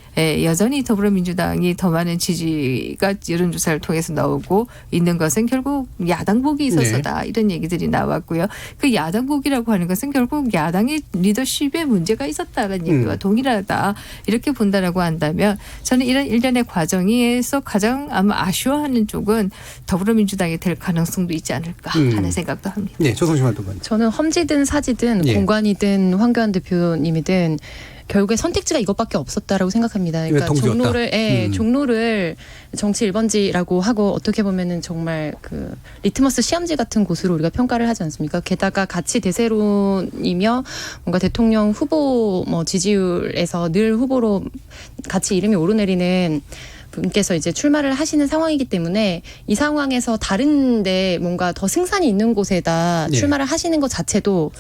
여전히 더불어민주당이 더 많은 지지가 여론조사를 통해서 나오고 있는 것은 결국 야당복이 있어서다 이런 얘기들이 나왔고요. 그 야당복이라고 하는 것은 결국 야당의 리더십에 문제가 있었다는 얘기와 동일하다 이렇게 본다라고 한다면 저는 이런 일련의 과정에서 가장 아마 아쉬워하는 쪽은 더불어민주당이 될 가능성도 있지 않을까 하는 생각도 합니다. 네, 조성심 활동관. 저는 험지든 사지든 공관이든 황교안 대표님이든 결국에 선택지가 이것밖에 없었다라고 생각합니다. 그러니까 종로를 정치 1번지라고 하고 어떻게 보면은 정말 그 리트머스 시험지 같은 곳으로 우리가 평가를 하지 않습니까? 게다가 가치 대세론이며 뭔가 대통령 후보 뭐 지지율에서 늘 후보로 같이 이름이 오르내리는 분께서 이제 출마를 하시는 상황이기 때문에 이 상황에서 다른데 뭔가 더 승산이 있는 곳에다 네. 출마를 하시는 것 자체도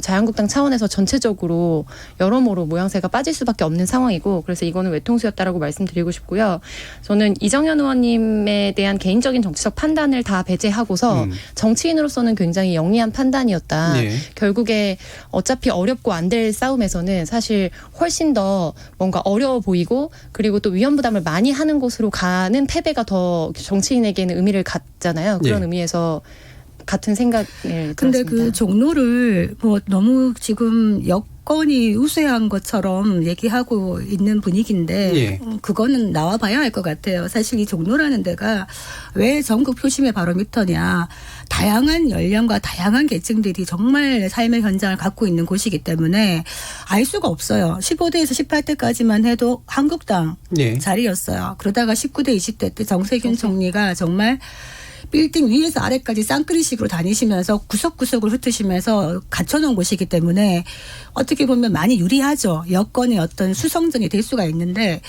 자유한국당 차원에서 전체적으로 여러모로 모양새가 빠질 수밖에 없는 상황이고 그래서 이거는 외통수였다라고 말씀드리고 싶고요. 저는 이정현 의원님에 대한 개인적인 정치적 판단을 다 배제하고서 정치인으로서는 굉장히 영리한 판단이었다. 네. 결국에 어차피 어렵고 안 될 싸움에서는 사실 훨씬 더 뭔가 어려워 보이고 그리고 또 위험 부담을 많이 하는 곳으로 가는 패배가 더 정치인에게는 의미를 갖잖아요. 그런 네. 의미에서 같은 생각을 근데 들었습니다. 그 종로를 뭐 너무 지금 여건이 우세한 것처럼 얘기하고 있는 분위기인데 예. 그거는 나와봐야 할 것 같아요. 사실 이 종로라는 데가 왜 전국 표심의 바로미터냐. 다양한 연령과 다양한 계층들이 정말 삶의 현장을 갖고 있는 곳이기 때문에 알 수가 없어요. 15대에서 18대까지만 해도 한국당 예. 자리였어요. 그러다가 19대, 20대 때 정세균 총리가 정말 빌딩 위에서 아래까지 쌍끌이식으로 다니시면서 구석구석을 흩으시면서 갖춰놓은 곳이기 때문에 어떻게 보면 많이 유리하죠. 여권의 어떤 수성전이 될 수가 있는데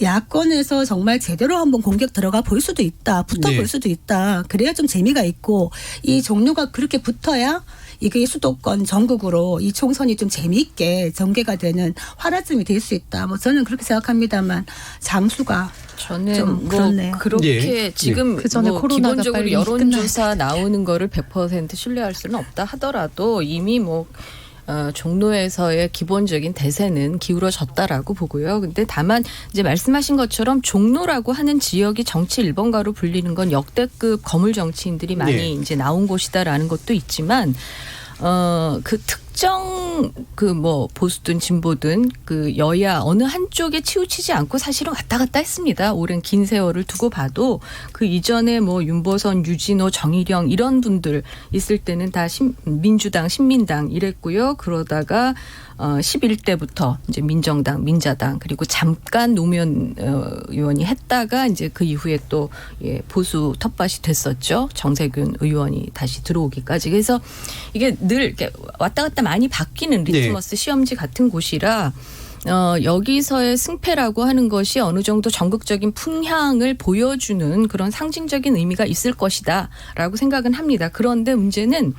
야권에서 정말 제대로 한번 공격 들어가 볼 수도 있다. 붙어볼 네. 수도 있다. 그래야 좀 재미가 있고 이 종로가 그렇게 붙어야 이게 수도권 전국으로 이 총선이 좀 재미있게 전개가 되는 화라점이 될 수 있다. 뭐 저는 그렇게 생각합니다만 장수가 저는 좀 뭐 그렇네요. 그렇게 예. 지금 그 전에 뭐 코로나가 기본적으로 빨리 여론조사 나오는 거를 100% 신뢰할 수는 없다 하더라도 이미 뭐 종로에서의 기본적인 대세는 기울어졌다라고 보고요. 근데 다만 이제 말씀하신 것처럼 종로라고 하는 지역이 정치 1번가로 불리는 건 역대급 거물 정치인들이 많이 네. 이제 나온 곳이다라는 것도 있지만 그 특정 그 뭐 보수든 진보든 그 여야 어느 한쪽에 치우치지 않고 사실은 왔다 갔다 했습니다. 오랜 긴 세월을 두고 봐도 그 이전에 뭐 윤보선, 유진호, 정일영 이런 분들 있을 때는 다 민주당, 신민당 이랬고요. 그러다가 11대부터 이제 민정당, 민자당 그리고 잠깐 노무현 의원이 했다가 이제 그 이후에 또 보수 텃밭이 됐었죠. 정세균 의원이 다시 들어오기까지. 그래서 이게 늘 이렇게 왔다 갔다 많이 바뀌는 리트머스 시험지 같은 곳이라 여기서의 승패라고 하는 것이 어느 정도 전국적인 풍향을 보여주는 그런 상징적인 의미가 있을 것이다라고 생각은 합니다. 그런데 문제는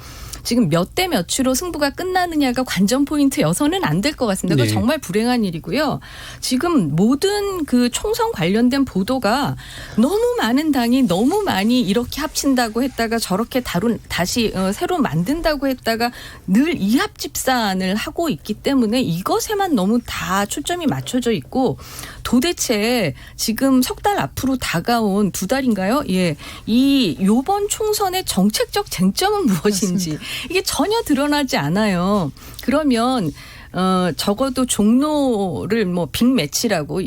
지금 몇 대 몇으로 승부가 끝나느냐가 관전 포인트여서는 안 될 것 같습니다. 그거 네. 정말 불행한 일이고요. 지금 모든 그 총선 관련된 보도가 너무 많은 당이 너무 많이 이렇게 합친다고 했다가 저렇게 다시 새로 만든다고 했다가 늘 이합집산을 하고 있기 때문에 이것에만 너무 다 초점이 맞춰져 있고 도대체 지금 석 달 앞으로 다가온 2달인가요? 예. 요번 총선의 정책적 쟁점은 무엇인지 이게 전혀 드러나지 않아요. 그러면 적어도 종로를 뭐 빅매치라고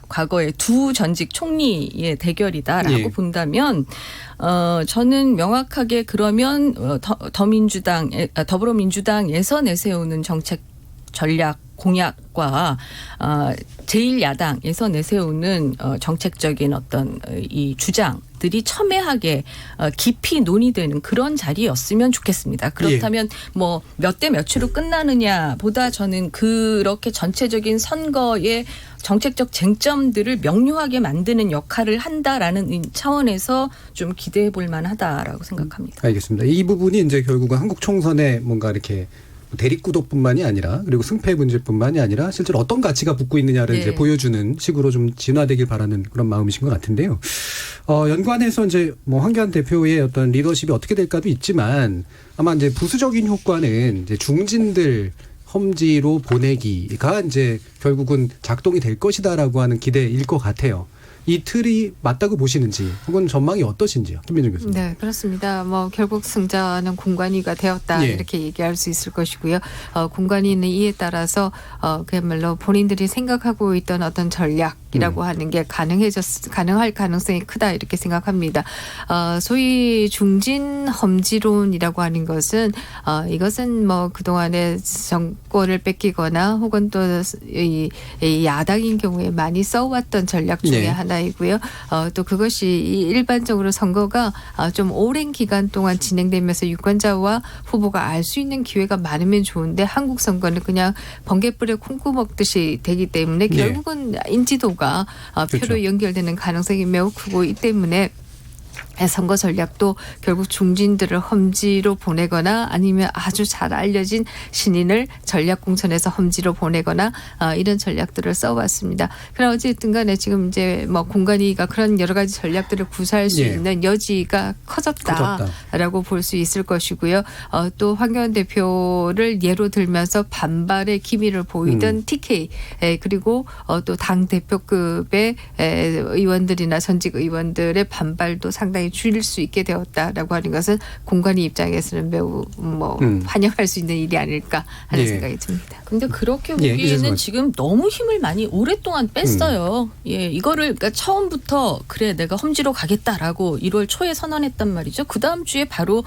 과거에 두 전직 총리의 대결이다라고 예. 본다면 저는 명확하게 그러면 더불어민주당에서 내세우는 정책 전략 공약과 제1야당에서 내세우는 정책적인 어떤 이 주장들이 첨예하게 깊이 논의되는 그런 자리였으면 좋겠습니다. 그렇다면 뭐 몇 대 몇으로 끝나느냐보다 저는 그렇게 전체적인 선거의 정책적 쟁점들을 명료하게 만드는 역할을 한다라는 차원에서 좀 기대해 볼 만하다라고 생각합니다. 알겠습니다. 이 부분이 이제 결국은 한국 총선에 뭔가 이렇게 대립구도뿐만이 아니라 그리고 승패 문제뿐만이 아니라 실제로 어떤 가치가 붙고 있느냐를 네. 이제 보여주는 식으로 좀 진화되길 바라는 그런 마음이신 것 같은데요. 연관해서 이제 뭐 황교안 대표의 어떤 리더십이 어떻게 될까도 있지만 아마 이제 부수적인 효과는 이제 중진들 험지로 보내기가 이제 결국은 작동이 될 것이다라고 하는 기대일 것 같아요. 이 틀이 맞다고 보시는지 혹은 전망이 어떠신지요, 김민정 교수님. 네, 그렇습니다. 뭐 결국 승자는 공관위가 되었다 예. 이렇게 얘기할 수 있을 것이고요. 공관위는 이에 따라서 그야말로 본인들이 생각하고 있던 어떤 전략이라고 하는 게 가능할 가능성이 크다 이렇게 생각합니다. 소위 중진 험지론이라고 하는 것은 이것은 뭐 그동안에 정권을 뺏기거나 혹은 또 이 야당인 경우에 많이 써왔던 전략 중에 네. 하나. 하나이고요. 또 그것이 일반적으로 선거가 좀 오랜 기간 동안 진행되면서 유권자와 후보가 알 수 있는 기회가 많으면 좋은데 한국 선거는 그냥 번개불에 콩고 먹듯이 되기 때문에 네. 결국은 인지도가 그렇죠. 표로 연결되는 가능성이 매우 크고 이 때문에 선거 전략도 결국 중진들을 험지로 보내거나 아니면 아주 잘 알려진 신인을 전략 공천에서 험지로 보내거나 이런 전략들을 써왔습니다. 그러나 어쨌든 간에 지금 이제 뭐 공관위가 그런 여러 가지 전략들을 구사할 수 예. 있는 여지가 커졌다라고 볼 수 있을 것이고요. 또 황교안 대표를 예로 들면서 반발의 기미를 보이던 TK 그리고 또 당 대표급의 의원들이나 전직 의원들의 반발도 상당히 줄일 수 있게 되었다라고 하는 것은 공관위 입장에서는 매우 환영할 수 있는 일이 아닐까 하는 예. 생각이 듭니다. 근데 그렇게 예, 보기에는 이재성 지금 너무 힘을 많이 오랫동안 뺐어요. 예, 이거를 그러니까 처음부터 그래 내가 험지로 가겠다라고 1월 초에 선언했단 말이죠. 그 다음 주에 바로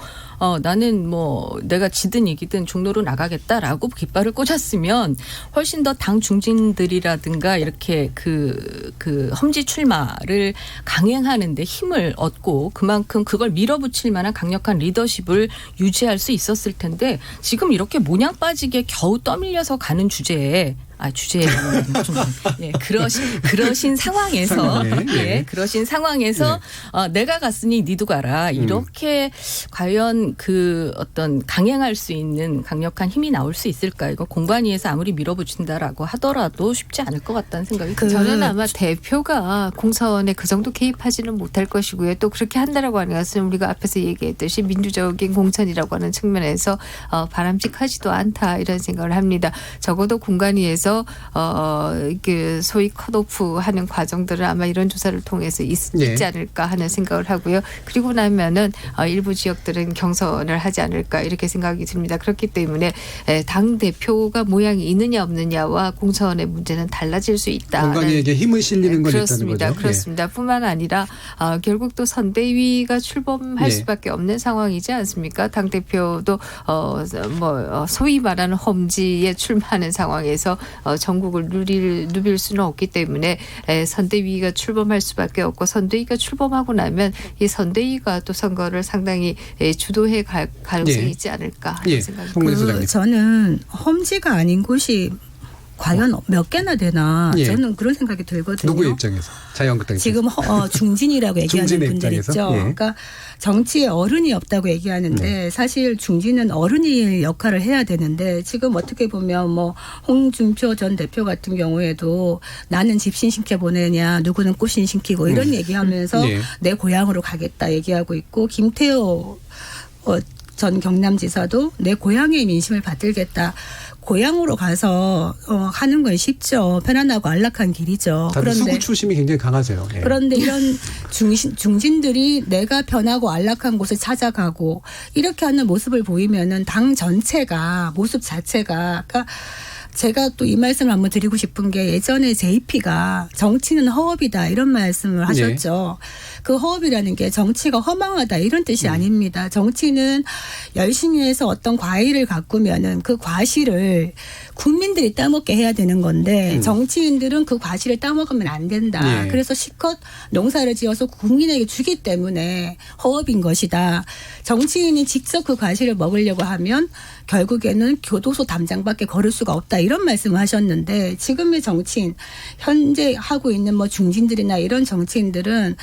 나는 뭐 내가 지든 이기든 종로로 나가겠다라고 깃발을 꽂았으면 훨씬 더 당 중진들이라든가 이렇게 그 험지 출마를 강행하는데 힘을 얻고 그만큼 그걸 밀어붙일 만한 강력한 리더십을 유지할 수 있었을 텐데 지금 이렇게 모냥 빠지게 겨우 떠밀려서 가는 주제에 좀 예, 그러신 상황에서 예, 그러신 상황에서 내가 갔으니 니도 가라 이렇게 과연 그 어떤 강행할 수 있는 강력한 힘이 나올 수 있을까? 이거 공관위에서 아무리 밀어붙인다라고 하더라도 쉽지 않을 것 같다는 생각이 듭니다. 저는 아마 대표가 공천에 그 정도 개입하지는 못할 것이고요. 또 그렇게 한다라고 하는 것은 우리가 앞에서 얘기했듯이 민주적인 공천이라고 하는 측면에서 바람직하지도 않다 이런 생각을 합니다. 적어도 공관위에서 그 소위 컷오프하는 과정들은 아마 이런 조사를 통해서 있지 않을까 하는 생각을 하고요. 그리고 나면은 일부 지역들은 경선을 하지 않을까 이렇게 생각이 듭니다. 그렇기 때문에 당 대표가 모양이 있느냐 없느냐와 공천의 문제는 달라질 수 있다. 공관위에게 힘을 실리는 건 그렇습니다. 있다는 거죠. 그렇습니다. 뿐만 아니라 결국 또 선대위가 출범할 수밖에 없는 상황이지 않습니까? 당 대표도 소위 말하는 험지에 출마하는 상황에서 전국을 누빌 수는 없기 때문에 선대위가 출범할 수밖에 없고 선대위가 출범하고 나면 이 선대위가 또 선거를 상당히 주도해 갈 가능성이 있지 않을까 하는 생각이 듭니다. 저는 험지가 아닌 곳이 과연 몇 개나 되나 저는 그런 생각이 들거든요. 누구의 입장에서? 자유한국당에서. 지금 중진이라고 얘기하는 중진의 분들 입장에서? 있죠. 그러니까 정치에 어른이 없다고 얘기하는데 사실 중진은 어른이 역할을 해야 되는데 지금 어떻게 보면 뭐 홍준표 전 대표 같은 경우에도 나는 집신 시켜 보내냐 누구는 꽃신 시키고 이런 얘기하면서 내 고향으로 가겠다 얘기하고 있고 김태호 전 경남지사도 내 고향의 민심을 받들겠다. 고향으로 가서 하는 건 쉽죠. 편안하고 안락한 길이죠. 다들 수구 출심이 굉장히 강하세요. 예. 그런데 이런 중진들이 내가 편하고 안락한 곳을 찾아가고 이렇게 하는 모습을 보이면은 당 전체가 모습 자체가 그러니까 제가 또 이 말씀을 한번 드리고 싶은 게 예전에 JP가 정치는 허업이다 이런 말씀을 하셨죠. 그 허업이라는 게 정치가 허망하다 이런 뜻이 아닙니다. 정치는 열심히 해서 어떤 과일을 가꾸면은 그 과실을 국민들이 따먹게 해야 되는 건데 정치인들은 그 과실을 따먹으면 안 된다. 그래서 실컷 농사를 지어서 국민에게 주기 때문에 허업인 것이다. 정치인이 직접 그 과실을 먹으려고 하면 결국에는 교도소 담장밖에 걸을 수가 없다. 이런 말씀을 하셨는데 지금의 정치인 현재 하고 있는 뭐 중진들이나 이런 정치인들은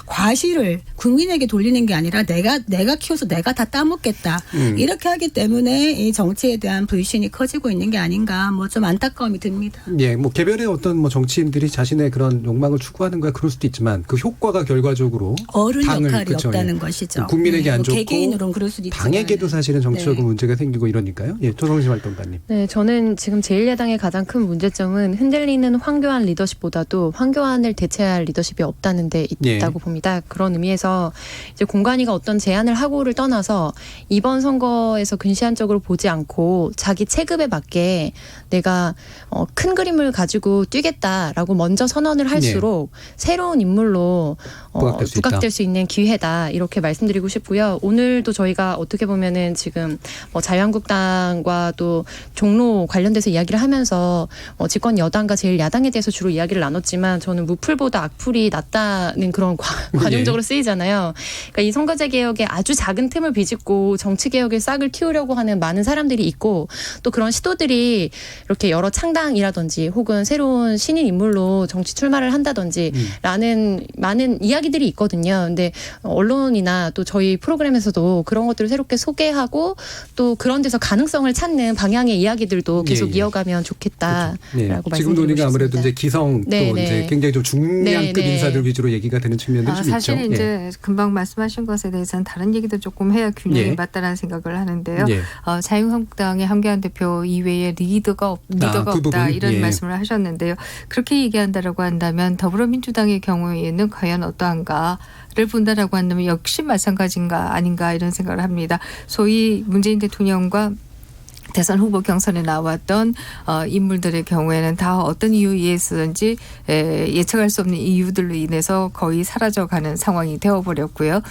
과실을 국민에게 돌리는 게 아니라 내가 키워서 내가 다 따먹겠다. 이렇게 하기 때문에 이 정치에 대한 불신이 커지고 있는 게 아닌가 뭐 좀 안타까움이 듭니다. 예, 뭐 개별의 어떤 뭐 정치인들이 자신의 그런 욕망을 추구하는 거야 그럴 수도 있지만 그 효과가 결과적으로 어른 역할이 그렇죠. 없다는 것이죠. 국민에게 안 좋고 개개인으로는 그럴 수도 있지만 당에게도 사실은 정치적인 문제가 생기고 이러니까요. 예, 조성심 활동가님. 네, 저는 지금 제1야당의 가장 큰 문제점은 흔들리는 황교안 리더십보다도 황교안을 대체할 리더십이 없다는 데 있다고 봅니다. 그런 의미에서 이제 공관위가 어떤 제안을 하고를 떠나서 이번 선거에서 근시안적으로 보지 않고 자기 체급에 맞게 내가 큰 그림을 가지고 뛰겠다라고 먼저 선언을 할수록 새로운 인물로 부각될 수 있는 기회다 이렇게 말씀드리고 싶고요. 오늘도 저희가 어떻게 보면은 지금 자유한국당과 또 종로 관련돼서 이야기 이야기를 하면서 집권 여당과 제1야당에 대해서 주로 이야기를 나눴지만 저는 무풀보다 악풀이 낫다는 그런 관용적으로 쓰이잖아요. 그러니까 이 선거제 개혁에 아주 작은 틈을 비집고 정치 개혁의 싹을 틔우려고 하는 많은 사람들이 있고 또 그런 시도들이 이렇게 여러 창당이라든지 혹은 새로운 신인 인물로 정치 출마를 한다든지 라는 많은 이야기들이 있거든요. 근데 언론이나 또 저희 프로그램에서도 그런 것들을 새롭게 소개하고 또 그런 데서 가능성을 찾는 방향의 이야기들도 계속 이어가면 좋겠다라고 말씀드리고 지금 논의가 싶습니다. 아무래도 이제 기성 또 이제 굉장히 좀 중량급 인사들 위주로 얘기가 되는 측면들이 좀 있죠. 사실 이제 금방 말씀하신 것에 대해서는 다른 얘기도 조금 해야 균형이 맞다라는 생각을 하는데요. 자유한국당의 한교안 대표 이외에 리더가 없다 부분. 이런 말씀을 하셨는데요. 그렇게 얘기한다라고 한다면 더불어민주당의 경우에는 과연 어떠한가를 본다라고 한다면 역시 마찬가지인가 아닌가 이런 생각을 합니다. 소위 문재인 대통령과 대선 후보 경선에 나왔던 인물들의 경우에는 다 어떤 이유에서든지 예측할 수 없는 이유들로 인해서 거의 사라져가는 상황이 되어버렸고요.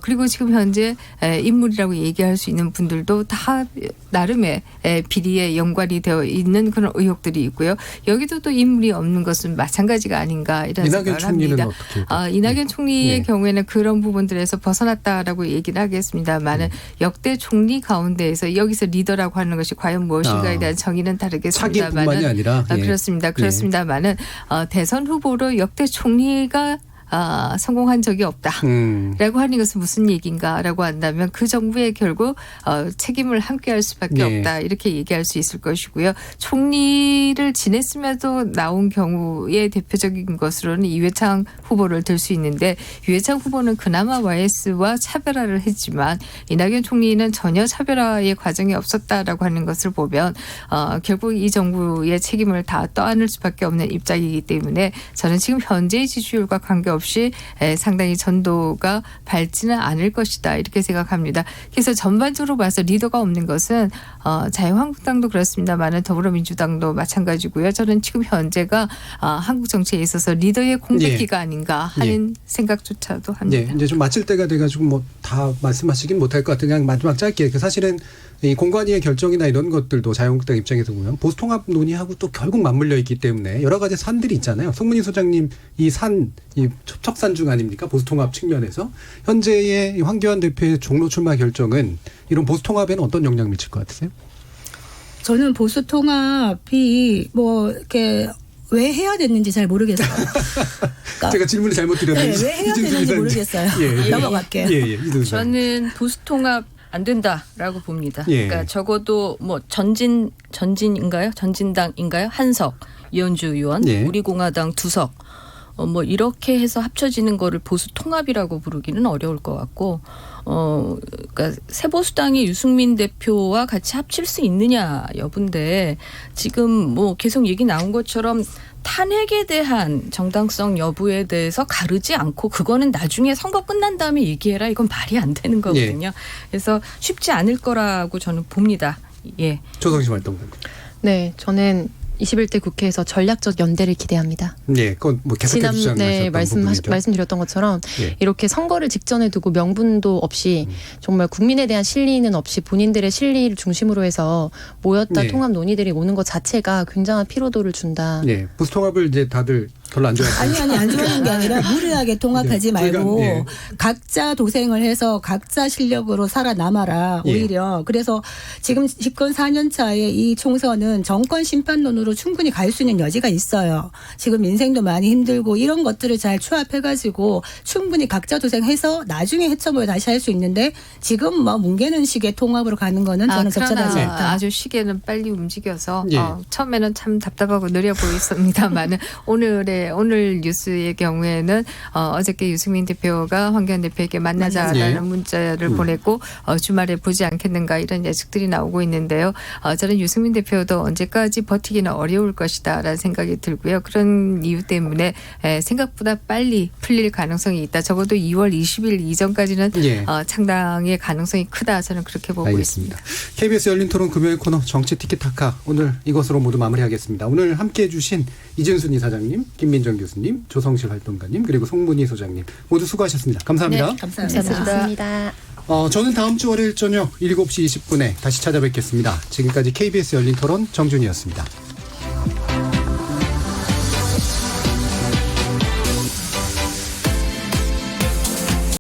그리고 지금 현재 인물이라고 얘기할 수 있는 분들도 다 나름의 비리에 연관이 되어 있는 그런 의혹들이 있고요. 여기도 또 인물이 없는 것은 마찬가지가 아닌가 이런 생각을 합니다. 이낙연 총리의 경우에는 그런 부분들에서 벗어났다라고 얘기를 하겠습니다만은 역대 총리 가운데에서 여기서 리더라고 하는 것이 과연 무엇인가에 대한 정의는 다르겠습니다만은 차기뿐만이 아니라 그렇습니다만은 대선 후보로 역대 총리가 성공한 적이 없다라고 하는 것은 무슨 얘기인가라고 한다면 그 정부에 결국 책임을 함께할 수밖에 없다 이렇게 얘기할 수 있을 것이고요. 총리를 지냈음에도 나온 경우의 대표적인 것으로는 이회창 후보를 들 수 있는데 이회창 후보는 그나마 YS와 차별화를 했지만 이낙연 총리는 전혀 차별화의 과정이 없었다라고 하는 것을 보면 결국 이 정부의 책임을 다 떠안을 수밖에 없는 입장이기 때문에 저는 지금 현재의 지지율과 관계없이 상당히 전도가 밝지는 않을 것이다 이렇게 생각합니다. 그래서 전반적으로 봐서 리더가 없는 것은 자유한국당도 그렇습니다만 더불어민주당도 마찬가지고요. 저는 지금 현재가 한국 정치에 있어서 리더의 공백기가 아닌가 하는 생각조차도 합니다. 이제 좀 마칠 때가 돼가지고 뭐 다 말씀하시긴 못할 것 같은 그냥 마지막 짧게 사실은 이 공관위의 결정이나 이런 것들도 자유한국당 입장에서 보면 보수통합 논의하고 또 결국 맞물려 있기 때문에 여러 가지 산들이 있잖아요. 송문희 소장님 이 첩산 중 아닙니까? 보수통합 측면에서 현재의 황교안 대표의 종로 출마 결정은 이런 보수통합에는 어떤 영향을 미칠 것 같으세요? 저는 보수통합이 뭐 이렇게 왜 해야 됐는지 잘 모르겠어요. 그러니까 제가 질문을 잘못 드렸는지. 왜 해야 되는지 모르겠어요. 넘어갈게요. 저는 보수통합 안 된다라고 봅니다. 그러니까 적어도 뭐 전진인가요? 전진당인가요? 한석, 이현주 의원, 우리공화당 2석. 뭐 이렇게 해서 합쳐지는 거를 보수통합이라고 부르기는 어려울 것 같고 그러니까 새보수당이 유승민 대표와 같이 합칠 수 있느냐 여부인데 지금 뭐 계속 얘기 나온 것처럼 탄핵에 대한 정당성 여부에 대해서 가르지 않고 그거는 나중에 선거 끝난 다음에 얘기해라 이건 말이 안 되는 거거든요. 그래서 쉽지 않을 거라고 저는 봅니다. 조성심 활동가님. 네, 저는 21대 국회에서 전략적 연대를 기대합니다. 그건 뭐 계속해서 지난해 말씀드렸던 것처럼 이렇게 선거를 직전에 두고 명분도 없이 정말 국민에 대한 실리는 없이 본인들의 실리를 중심으로 해서 모였다 통합 논의들이 오는 것 자체가 굉장한 피로도를 준다. 보수통합을 이제 다들 별로 안 좋아해요. 아니 안 좋아하는 게 아니라 무리하게 통합하지 말고 각자 도생을 해서 각자 실력으로 살아남아라 오히려. 그래서 지금 집권 4년 차에 이 총선은 정권 심판론으로 충분히 갈 수 있는 여지가 있어요. 지금 인생도 많이 힘들고 이런 것들을 잘 조합해가지고 충분히 각자 도생해서 나중에 해처벌 다시 할 수 있는데 지금 뭐 뭉개는 식의 통합으로 가는 거는 저는 적절하지 않다. 아주 시계는 빨리 움직여서 처음에는 참 답답하고 느려 보였습니다만 오늘 뉴스의 경우에는 어저께 유승민 대표가 황교안 대표에게 만나자라는 문자를 보냈고 주말에 보지 않겠는가 이런 예측들이 나오고 있는데요. 저는 유승민 대표도 언제까지 버티기는 어려울 것이다라는 생각이 들고요. 그런 이유 때문에 생각보다 빨리 풀릴 가능성이 있다. 적어도 2월 20일 이전까지는 창당의 가능성이 크다. 저는 그렇게 보고 있습니다. KBS 열린 토론 금요일 코너 정치 티키타카 오늘 이것으로 모두 마무리하겠습니다. 오늘 함께해 주신 이진순 이사장님, 김민정 교수님, 조성실 활동가님 그리고 송문희 소장님 모두 수고하셨습니다. 감사합니다. 네, 감사합니다. 저는 다음 주 월요일 저녁 7시 20분에 다시 찾아뵙겠습니다. 지금까지 KBS 열린 토론 정준이었습니다.